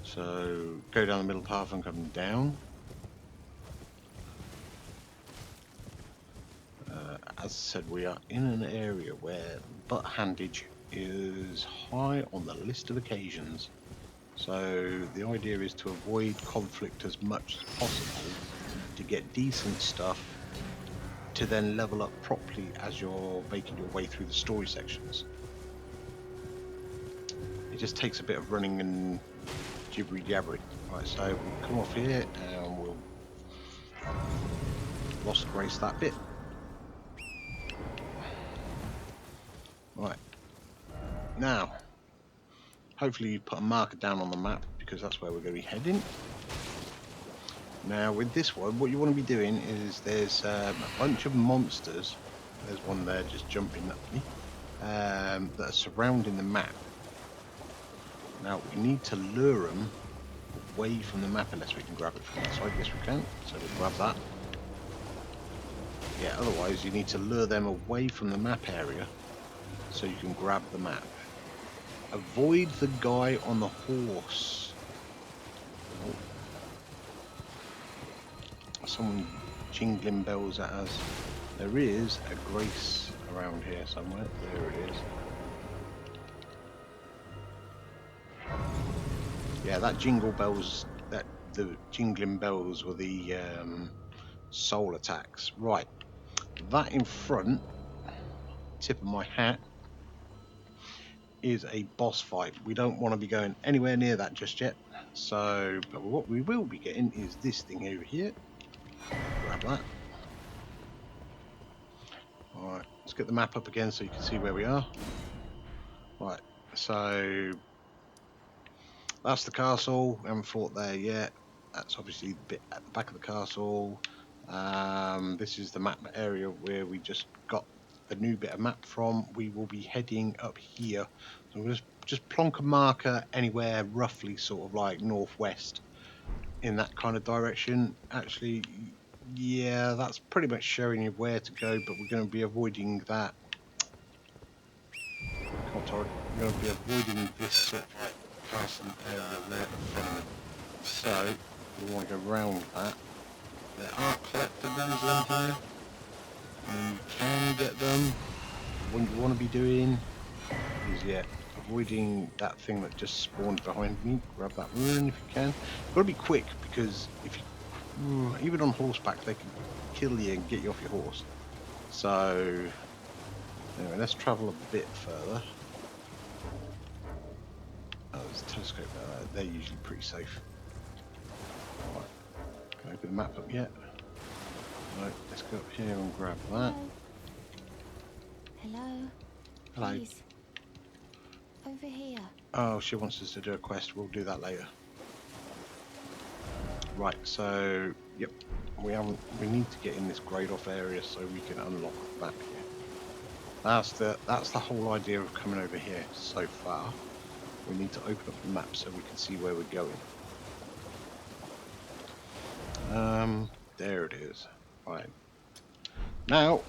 So go down the middle path and come down. As I said, we are in an area where butt handage is high on the list of occasions. So the idea is to avoid conflict as much as possible, to get decent stuff, to then level up properly as you're making your way through the story sections. It just takes a bit of running and jibbery jabbering. Right, so we'll come off here and we'll lost grace that bit. Right, now hopefully you put a marker down on the map because that's where we're going to be heading. Now with this one, what you want to be doing is there's a bunch of monsters. There's one there just jumping at me that are surrounding the map. Now we need to lure them away from the map unless we can grab it from that side. Yes we can, so we'll grab that. Yeah, otherwise you need to lure them away from the map area so you can grab the map. Avoid the guy on the horse. Oh. Someone jingling bells at us. There is a grace around here somewhere. There it is. Yeah, that jingle bells, the jingling bells were the soul attacks. Right, that in front, tip of my hat, is a boss fight. We don't want to be going anywhere near that just yet. So, but what we will be getting is this thing over here. Grab that. Alright, let's get the map up again so you can see where we are. Right, so that's the castle. We haven't fought there yet. That's obviously the bit at the back of the castle. This is the map area where we just got the new bit of map from. We will be heading up here. So we'll just plonk a marker anywhere roughly sort of like northwest in that kind of direction. Actually, yeah, that's pretty much showing you where to go, but we're going to be avoiding that. Come on, torrent. We're going to be avoiding this sort of like castle area there at the front. So we want to go around that. There are collectibles in here, and you can get them. What you want to be doing is, yeah, avoiding that thing that just spawned behind me. Grab that rune if you can. You've got to be quick because if you, even on horseback, they can kill you and get you off your horse. So anyway, let's travel a bit further. Oh, there's a telescope there. They're usually pretty safe. Right. Can I open the map up yet? No, let's go up here and grab that. Hello. Hello. Please. Over here. Oh, she wants us to do a quest. We'll do that later. Right, so yep, we need to get in this grade off area so we can unlock the map here. That's the whole idea of coming over here so far. We need to open up the map so we can see where we're going. There it is. Right. Now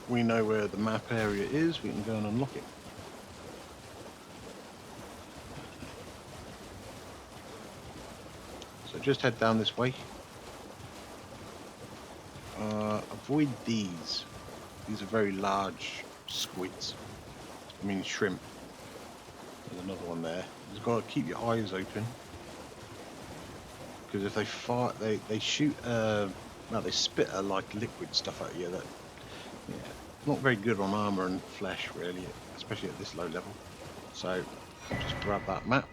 we know where the map area is, we can go and unlock it. So just head down this way. Avoid these. These are very large squids. I mean shrimp. There's another one there. You've got to keep your eyes open. Because if they fire, they shoot, well, they spit a like liquid stuff at you that, yeah, not very good on armor and flesh really, especially at this low level. So just grab that map,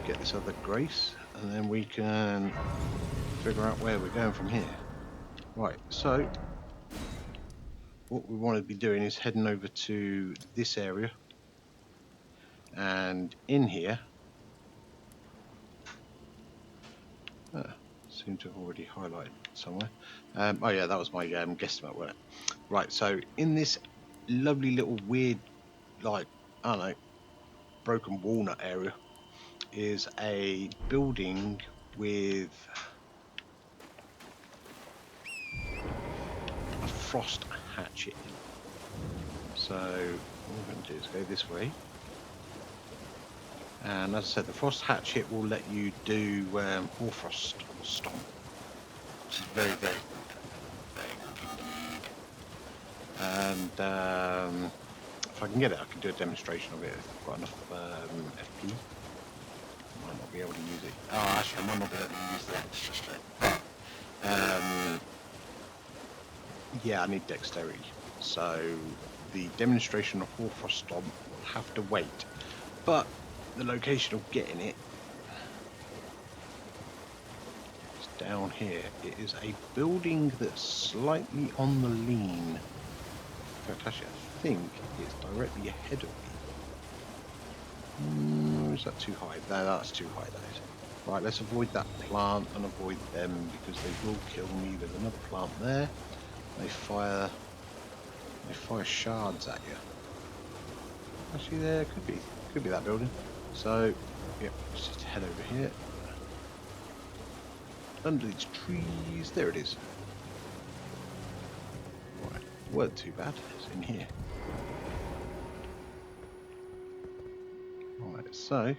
get this other grace, and then we can figure out where we're going from here. Right, so what we want to be doing is heading over to this area, and in here, seem to have already highlighted somewhere. Oh yeah, that was my guesstimate, wasn't it? Right, so in this lovely little weird, like, I don't know, broken walnut area is a building with a frost hatchet. So what we're going to do is go this way. And as I said, the frost hatchet will let you do Hoarfrost stomp, which is very, very good. And if I can get it, I can do a demonstration of it if I've got enough FP. I might not be able to use it. Oh, actually, I might not be able to use that. But yeah, I need dexterity. So the demonstration of Hoarfrost stomp will have to wait. But the location of getting it is down here. It is a building that's slightly on the lean. fact, actually, I think it's directly ahead of me. Is that too high? No, that's too high, that is. Right, let's avoid that plant and avoid them because they will kill me. There's another plant there. They fire shards at you. Actually, there could be that building. So, yeah, let's just head over here. Under these trees, there it is. Right, weren't too bad. It's in here. Right, so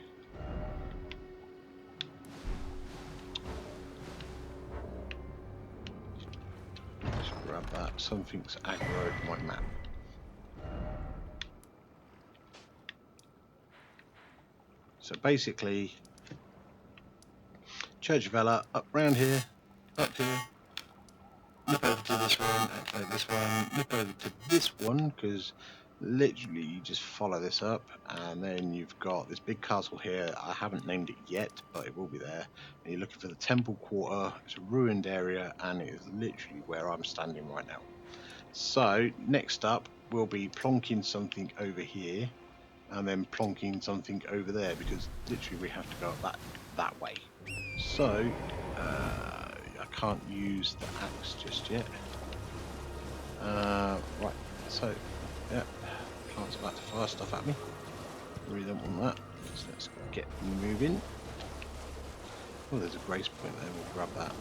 let's grab that. Something's aggroed my map. So basically, Church of Ella, up round here, up here, nip over to this one, activate this one, nip over to this one, because literally you just follow this up, and then you've got this big castle here. I haven't named it yet, but it will be there. And you're looking for the Temple Quarter. It's a ruined area, and it is literally where I'm standing right now. So next up, we'll be plonking something over here, and then plonking something over there, because literally we have to go up that way. So I can't use the axe just yet. Right, so yeah, plant's about to fire stuff at me. Really don't want that. So let's get moving. Oh, there's a grace point there. We'll grab that.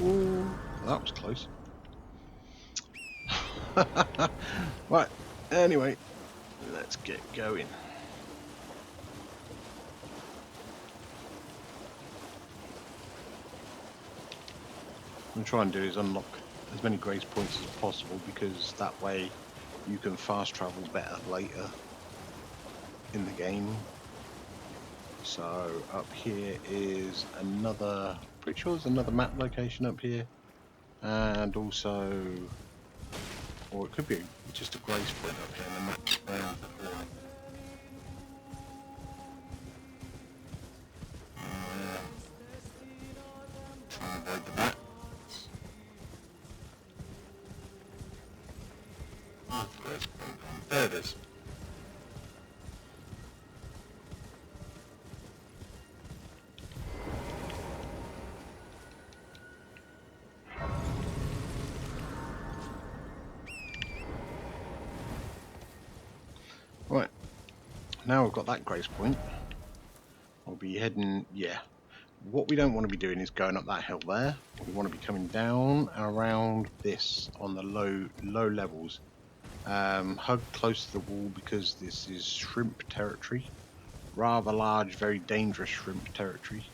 Ooh, that was close. Right, anyway, let's get going. What I'm trying to do is unlock as many grace points as possible, because that way you can fast travel better later in the game. So up here is another, pretty sure there's another map location up here, and also, or it could be just a grace point up here in the map around the corner. Try and avoid the bat. There it is. Right, now we've got that grace point, I'll be heading, yeah. What we don't want to be doing is going up that hill there. We want to be coming down around this on the low levels. Hug close to the wall, because this is shrimp territory. Rather large, very dangerous shrimp territory,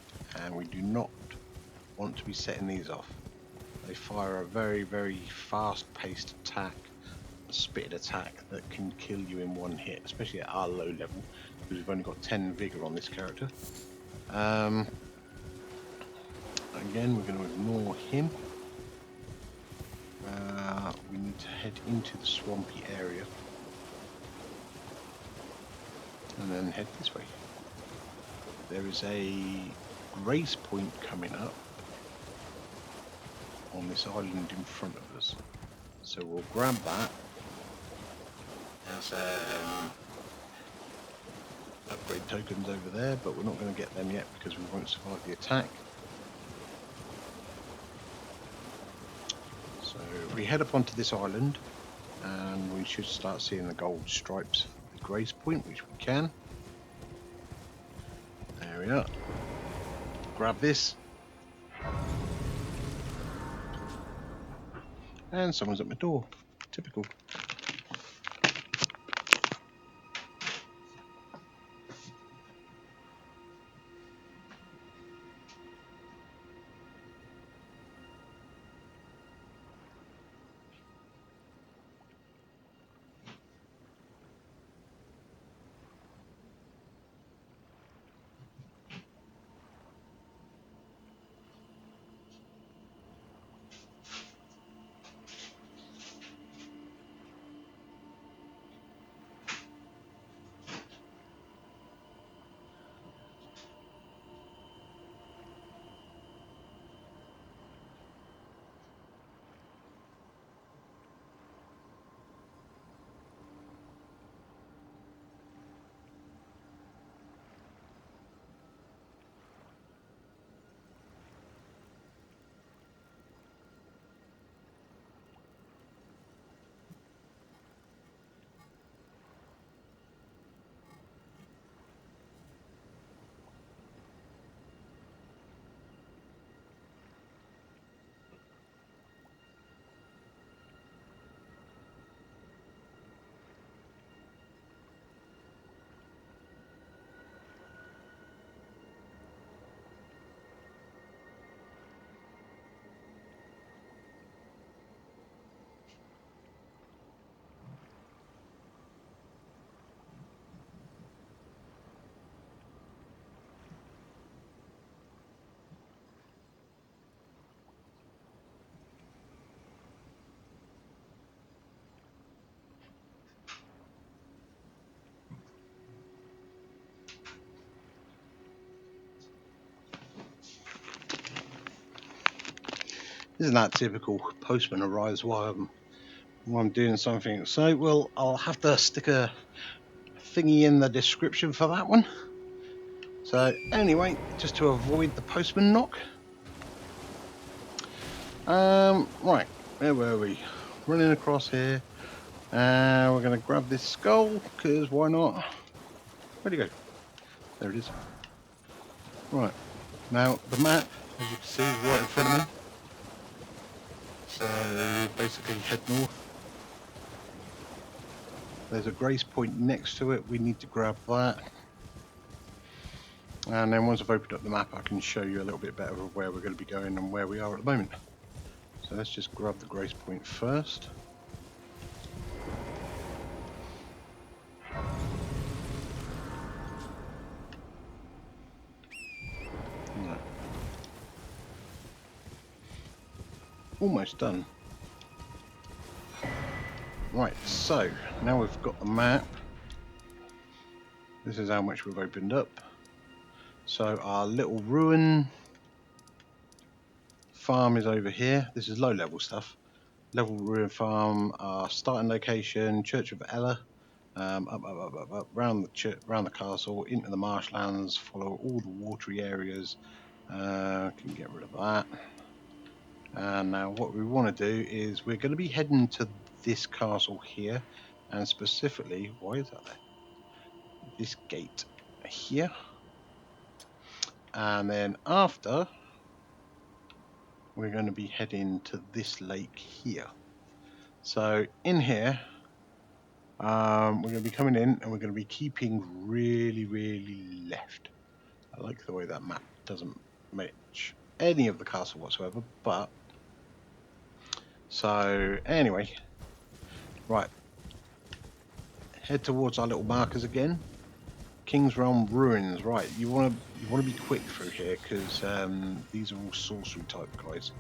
and we do not want to be setting these off. They fire a very, very fast-paced attack, a spitted attack that can kill you in one hit, especially at our low level, because we've only got 10 vigour on this character. Again, we're going to ignore him. We need to head into the swampy area and then head this way. There is a grace point coming up on this island in front of us, so we'll grab that. There's upgrade tokens over there, but we're not going to get them yet because we won't survive the attack. So we head up onto this island, and we should start seeing the gold stripes for the grace point, which we can. There we are. Grab this. And someone's at my door. Typical. Isn't that typical? Postman arrives while I'm doing something. So, well, I'll have to stick a thingy in the description for that one. So, anyway, just to avoid the postman knock. Right, where were we? Running across here. We're going to grab this skull, because why not? Where'd he go? There it is. Right, now the map, as you can see, is right in front of me. So basically head north. There's a grace point next to it, we need to grab that. And then once I've opened up the map, I can show you a little bit better of where we're going to be going and where we are at the moment. So let's just grab the grace point first. No. Almost done. Right, so now we've got the map. This is how much we've opened up. So our little ruin farm is over here. This is low level stuff. Level ruin farm, our starting location, Church of Ella. Up, round the castle, into the marshlands, follow all the watery areas. Can get rid of that. And now what we want to do is we're going to be heading to this castle here, and specifically, why is that there? This gate here. And then after, we're going to be heading to this lake here. So in here, we're going to be coming in and we're going to be keeping really left. I like the way that map doesn't match any of the castle whatsoever, but so anyway, right, head towards our little markers again. King's Realm Ruins. Right, you want to be quick through here because these are all sorcery type guys,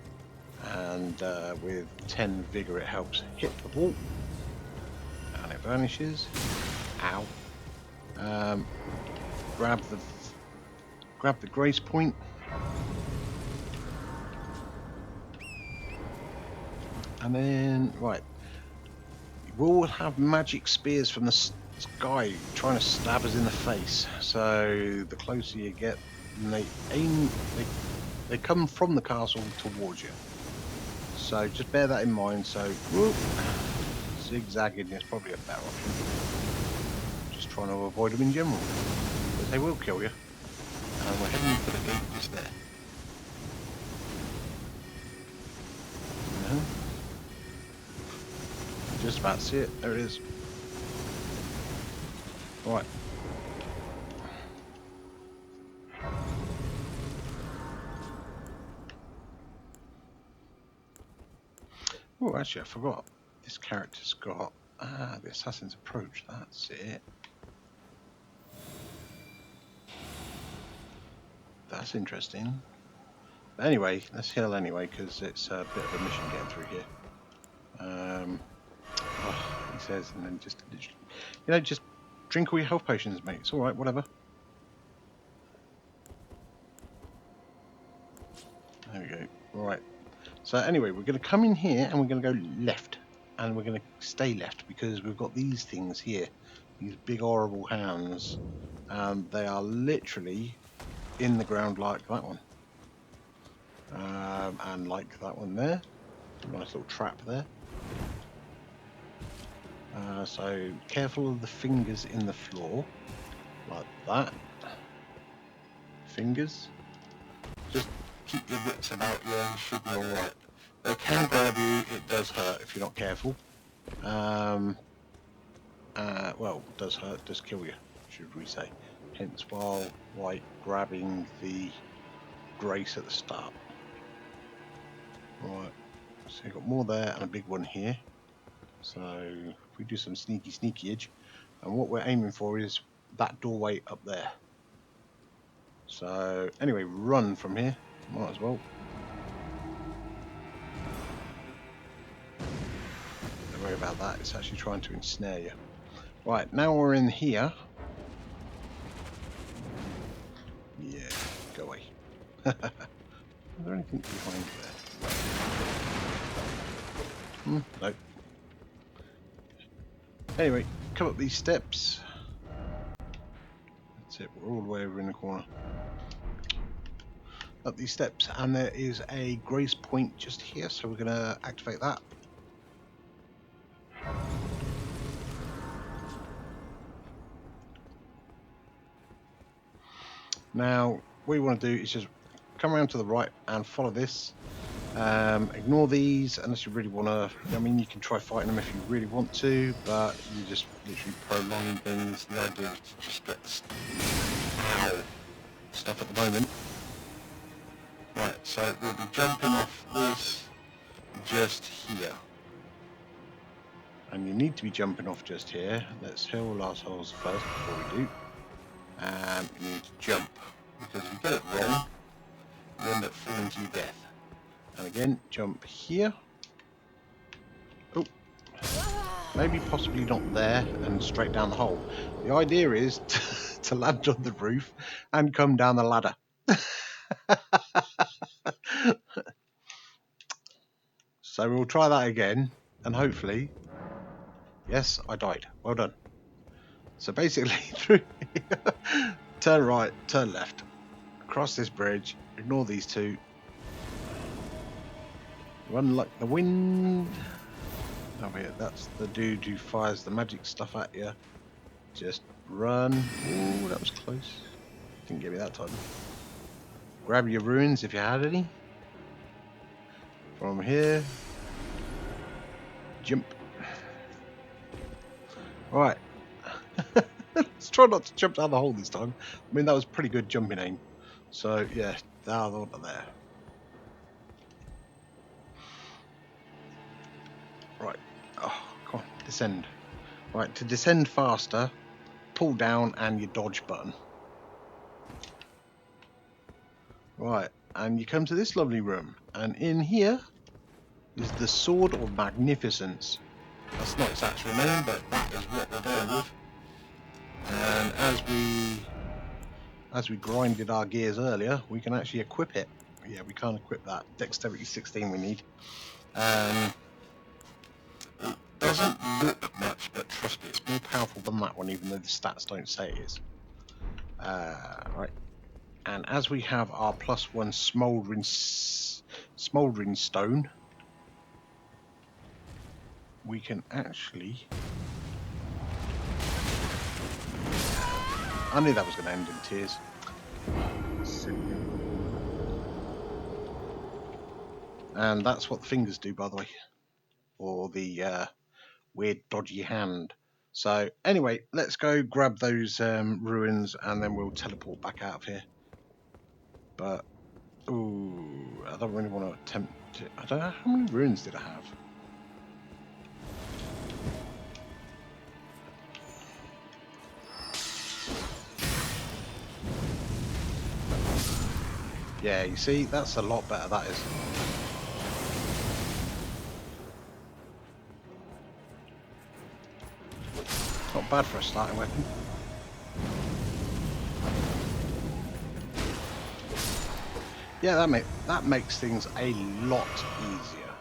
and with 10 vigour it helps hit the wall and it vanishes. Ow. Grab the grace point. And then, right, we'll have magic spears from the sky trying to stab us in the face. So the closer you get, and they come from the castle towards you. So just bear that in mind. So whoop, zigzagging is probably a better option. Just trying to avoid them in general, but they will kill you. And we're heading for the gate just there. Just about to see it. There it is. Right. Oh, actually, I forgot. This character's got the Assassin's Approach. That's it. That's interesting. But anyway, let's heal anyway because it's a bit of a mission getting through here. Oh, he says, and then just just drink all your health potions, mate. It's all right, whatever. There we go. Right. So anyway, we're going to come in here and we're going to go left, and we're going to stay left because we've got these things here, these big horrible hounds, and they are literally in the ground like that one, and like that one there. Nice little trap there. So careful of the fingers in the floor, like that. Fingers. Just keep your wits about you, you should be alright. They can grab you, it does hurt if you're not careful. Well, it does hurt, does kill you, should we say. Hence why grabbing the grace at the start. Right, so you've got more there and a big one here. So if we do some sneaky-age, and what we're aiming for is that doorway up there. So anyway, run from here, might as well. Don't worry about that, it's actually trying to ensnare you. Right, now we're in here. Yeah, go away. Is there anything behind there? No. Anyway, come up these steps. That's it, we're all the way over in the corner. Up these steps, and there is a grace point just here, so we're going to activate that. Now, what you want to do is just come around to the right and follow this. Ignore these unless you really want to. I mean, you can try fighting them if you really want to, but you're just literally prolonging things. The idea is to just get stuff at the moment. Right, so we'll be jumping off this just here. And you need to be jumping off just here. Let's heal ourselves first before we do. And you need to jump, because if you get it wrong, you end up falling to your death. And again, jump here. Oh, maybe possibly not there and straight down the hole. The idea is to land on the roof and come down the ladder. So we'll try that again, and hopefully, yes, I died. Well done. So basically, through turn right, turn left, across this bridge, ignore these two, run like the wind. Oh yeah, that's the dude who fires the magic stuff at you. Just run. Oh, that was close. Didn't get me that time. Grab your runes if you had any. From here. Jump. Right. Let's try not to jump down the hole this time. I mean, that was pretty good jumping aim. So, yeah, down the there. Right. Oh, come on. Descend. Right, to descend faster, pull down and your dodge button. Right, and you come to this lovely room. And in here is the Sword of Magnificence. That's not its actual name, but that is what we're going with. And as we grinded our gears earlier, we can actually equip it. Yeah, we can't equip that. Dexterity 16 we need. It doesn't look much, but trust me, it's more powerful than that one, even though the stats don't say it is. Right. And as we have our +1 smouldering stone, we can actually... I knew that was going to end in tears. And that's what the fingers do, by the way. Or the weird dodgy hand. So anyway, let's go grab those ruins and then we'll teleport back out of here. But, ooh, I don't really want to attempt to... I don't know, how many ruins did I have? Yeah, you see, that's a lot better, that is. Not bad for a starting weapon. Yeah, that makes things a lot easier.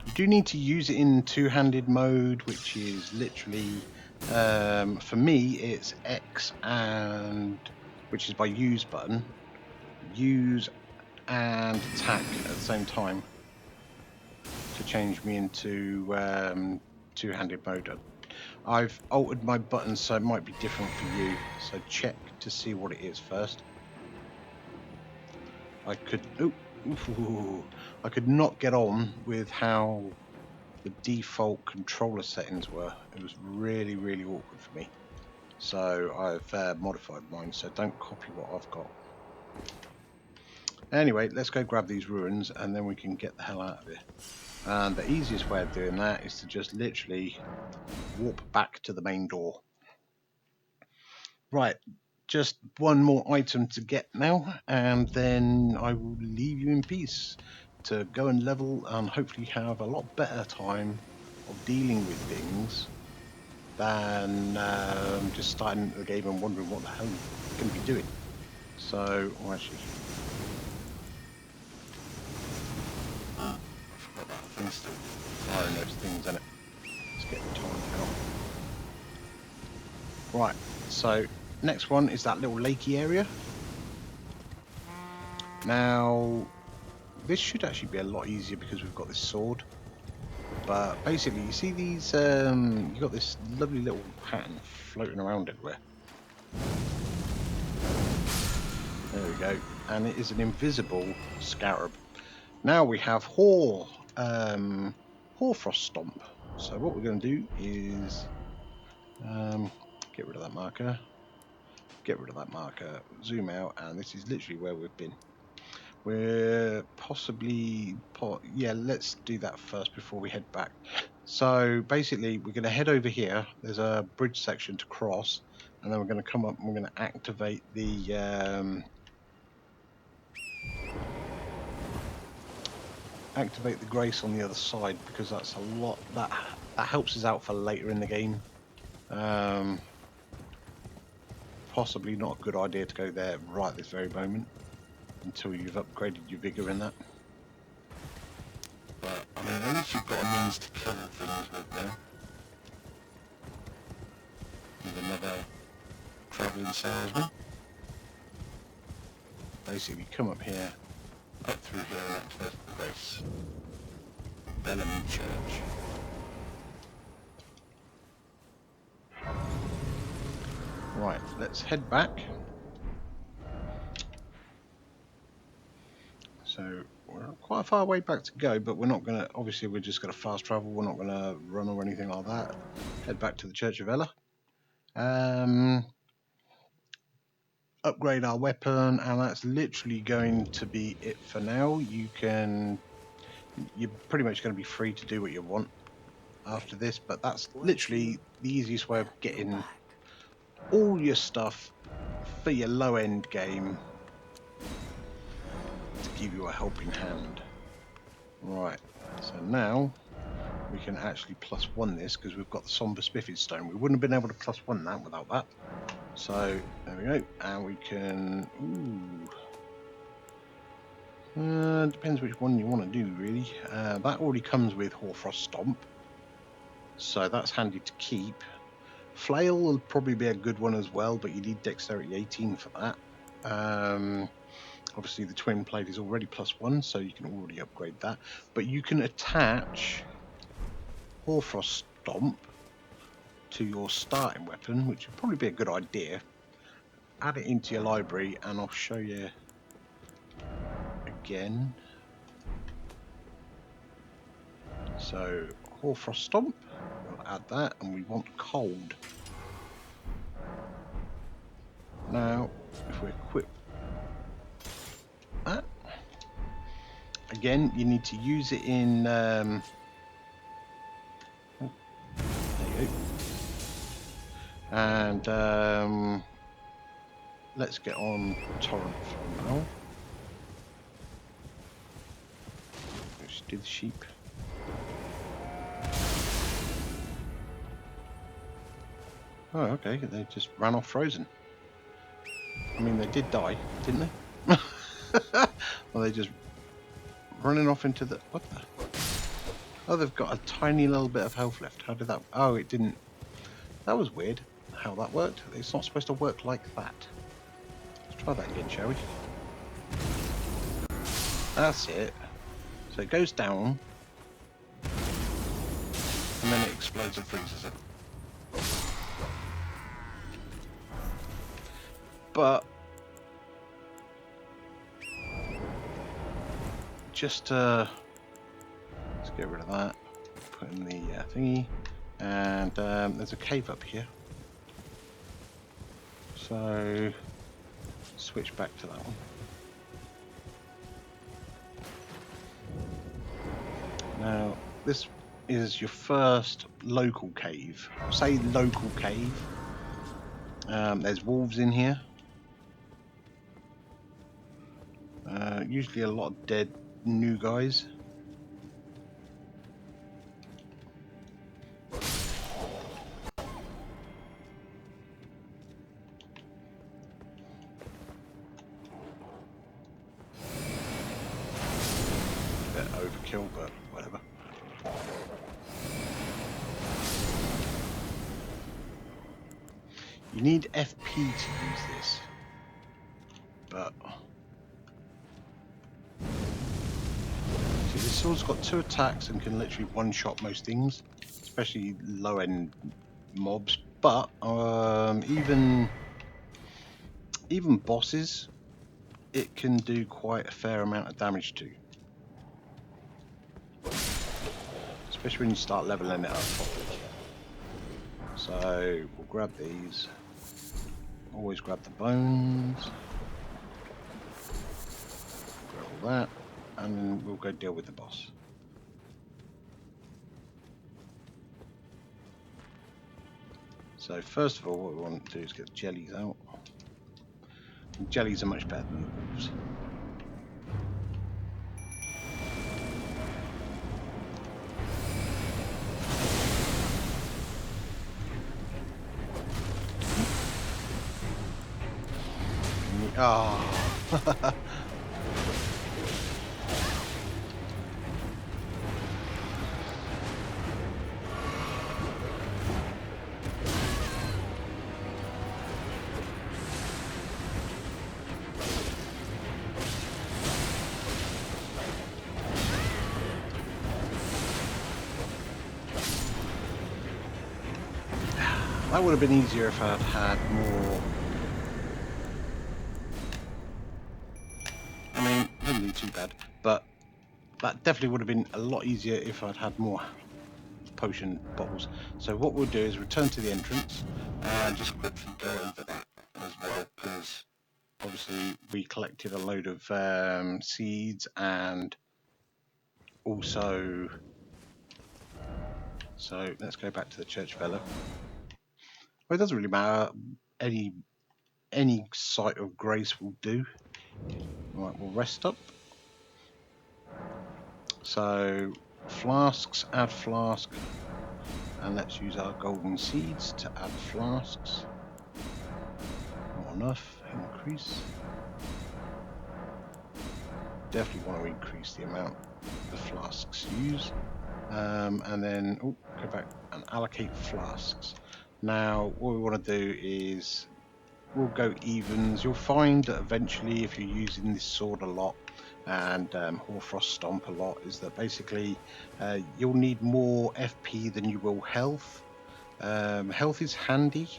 You do need to use it in two-handed mode, which is literally, for me, it's X and... which is by use button, use and attack at the same time to change me into two-handed mode. I've altered my buttons so it might be different for you, so check to see what it is first. I could I could not get on with how the default controller settings were. It was really, really awkward for me. So I've modified mine, so don't copy what I've got. Anyway, let's go grab these ruins and then we can get the hell out of here. And the easiest way of doing that is to just literally warp back to the main door. Right, just one more item to get now, and then I will leave you in peace to go and level and hopefully have a lot better time of dealing with things than just starting the game and wondering what the hell you're going to be doing. So, actually, can still fire in those things, innit? Let's get the torrent out. Right, so next one is that little lakey area. Now, this should actually be a lot easier because we've got this sword. But basically, you see these, you got this lovely little pattern floating around everywhere. There we go. And it is an invisible scarab. Now we have Hoarfrost stomp. So what we're going to do is get rid of that marker, get rid of that marker, zoom out, and this is literally where we've been. We're possibly, yeah, let's do that first before we head back. So basically, we're going to head over here. There's a bridge section to cross, and then we're going to come up and we're going to activate the grace on the other side, because that's a lot that helps us out for later in the game. Possibly not a good idea to go there right this very moment until you've upgraded your vigour in that. But I mean, at least you've got a means to kill things with now. With another travelling salesman. Basically, come up here, up through here, and activate the grace. Bellamy Church. Right, let's head back. So we're quite a far way back to go, but we're not going to, obviously we're just going to fast travel, we're not going to run or anything like that. Head back to the Church of Ella. Upgrade our weapon, and that's literally going to be it for now. You're pretty much going to be free to do what you want after this, but that's literally the easiest way of getting all your stuff for your low end game to give you a helping hand. Right, so now we can actually +1 this because we've got the Sombre Spiffed Stone. We wouldn't have been able to +1 that without that. So there we go, and we can, depends which one you want to do really. That already comes with Hoarfrost Stomp, so that's handy to keep. Flail will probably be a good one as well, but you need Dexterity 18 for that. Obviously the Twinblade is already +1, so you can already upgrade that. But you can attach Hoarfrost Stomp to your starting weapon, which would probably be a good idea. Add it into your library, and I'll show you again. So Hoarfrost Stomp, we'll add that, and we want cold. Now, if we equip that, again, you need to use it in. There you go. And let's get on torrent for now. Let's do the sheep. Oh, okay, they just ran off frozen. I mean, they did die, didn't they? Or they just running off into the... What the... Oh, they've got a tiny little bit of health left. How did that... Oh, it didn't... That was weird, how that worked. It's not supposed to work like that. Let's try that again, shall we? That's it. So it goes down, and then it explodes and freezes it. But just let's get rid of that. Put in the thingy, and there's a cave up here. So switch back to that one. Now this is your first local cave. Say local cave. There's wolves in here. Usually a lot of dead new guys. Bit overkill, but whatever. need FP to use this, but see, this sword's got 2 attacks and can literally one-shot most things, especially low-end mobs. But even bosses, it can do quite a fair amount of damage to, especially when you start leveling it up properly. So we'll grab these. Always grab the bones. Grab all that, and then we'll go deal with the boss. So first of all, what we want to do is get the jellies out. And jellies are much better than the wolves. Ah. That would have been easier if I'd had more. I mean, didn't do too bad, but that definitely would have been a lot easier if I'd had more potion bottles. So what we'll do is return to the entrance and just quickly go over that as well, because obviously we collected a load of seeds, and also, so let's go back to the church fellow. Well, it doesn't really matter. Any site of grace will do. Right, we'll rest up. So flasks, add flask, and let's use our golden seeds to add flasks. Not enough. Increase. Definitely want to increase the amount the flasks use. And then go back and allocate flasks. Now what we want to do is we'll go evens. You'll find that eventually, if you're using this sword a lot and Hoarfrost stomp a lot, is that basically you'll need more FP than you will health. Health is handy,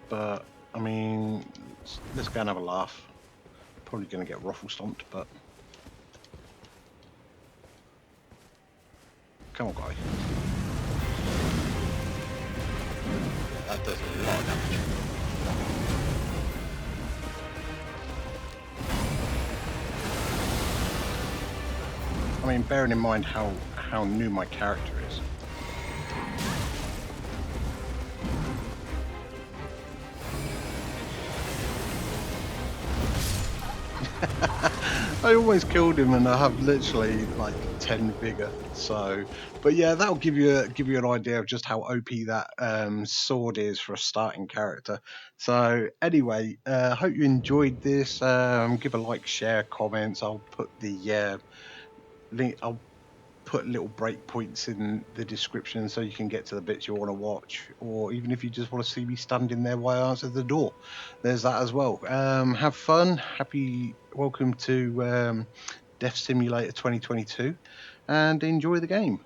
but I mean, let's go and have a laugh. Probably going to get ruffle stomped, but come on, guy. That does a lot of damage. I mean, bearing in mind how new my character is. I almost killed him, and I have literally like 10 vigour. So, but yeah, that'll give you an idea of just how OP that sword is for a starting character. So anyway, hope you enjoyed this. Give a like, share, comments. I'll put the link. I'll put little breakpoints in the description so you can get to the bits you want to watch, or even if you just want to see me standing there while I answer the door, there's that as well. Have fun. Welcome to Death Simulator 2022, and enjoy the game.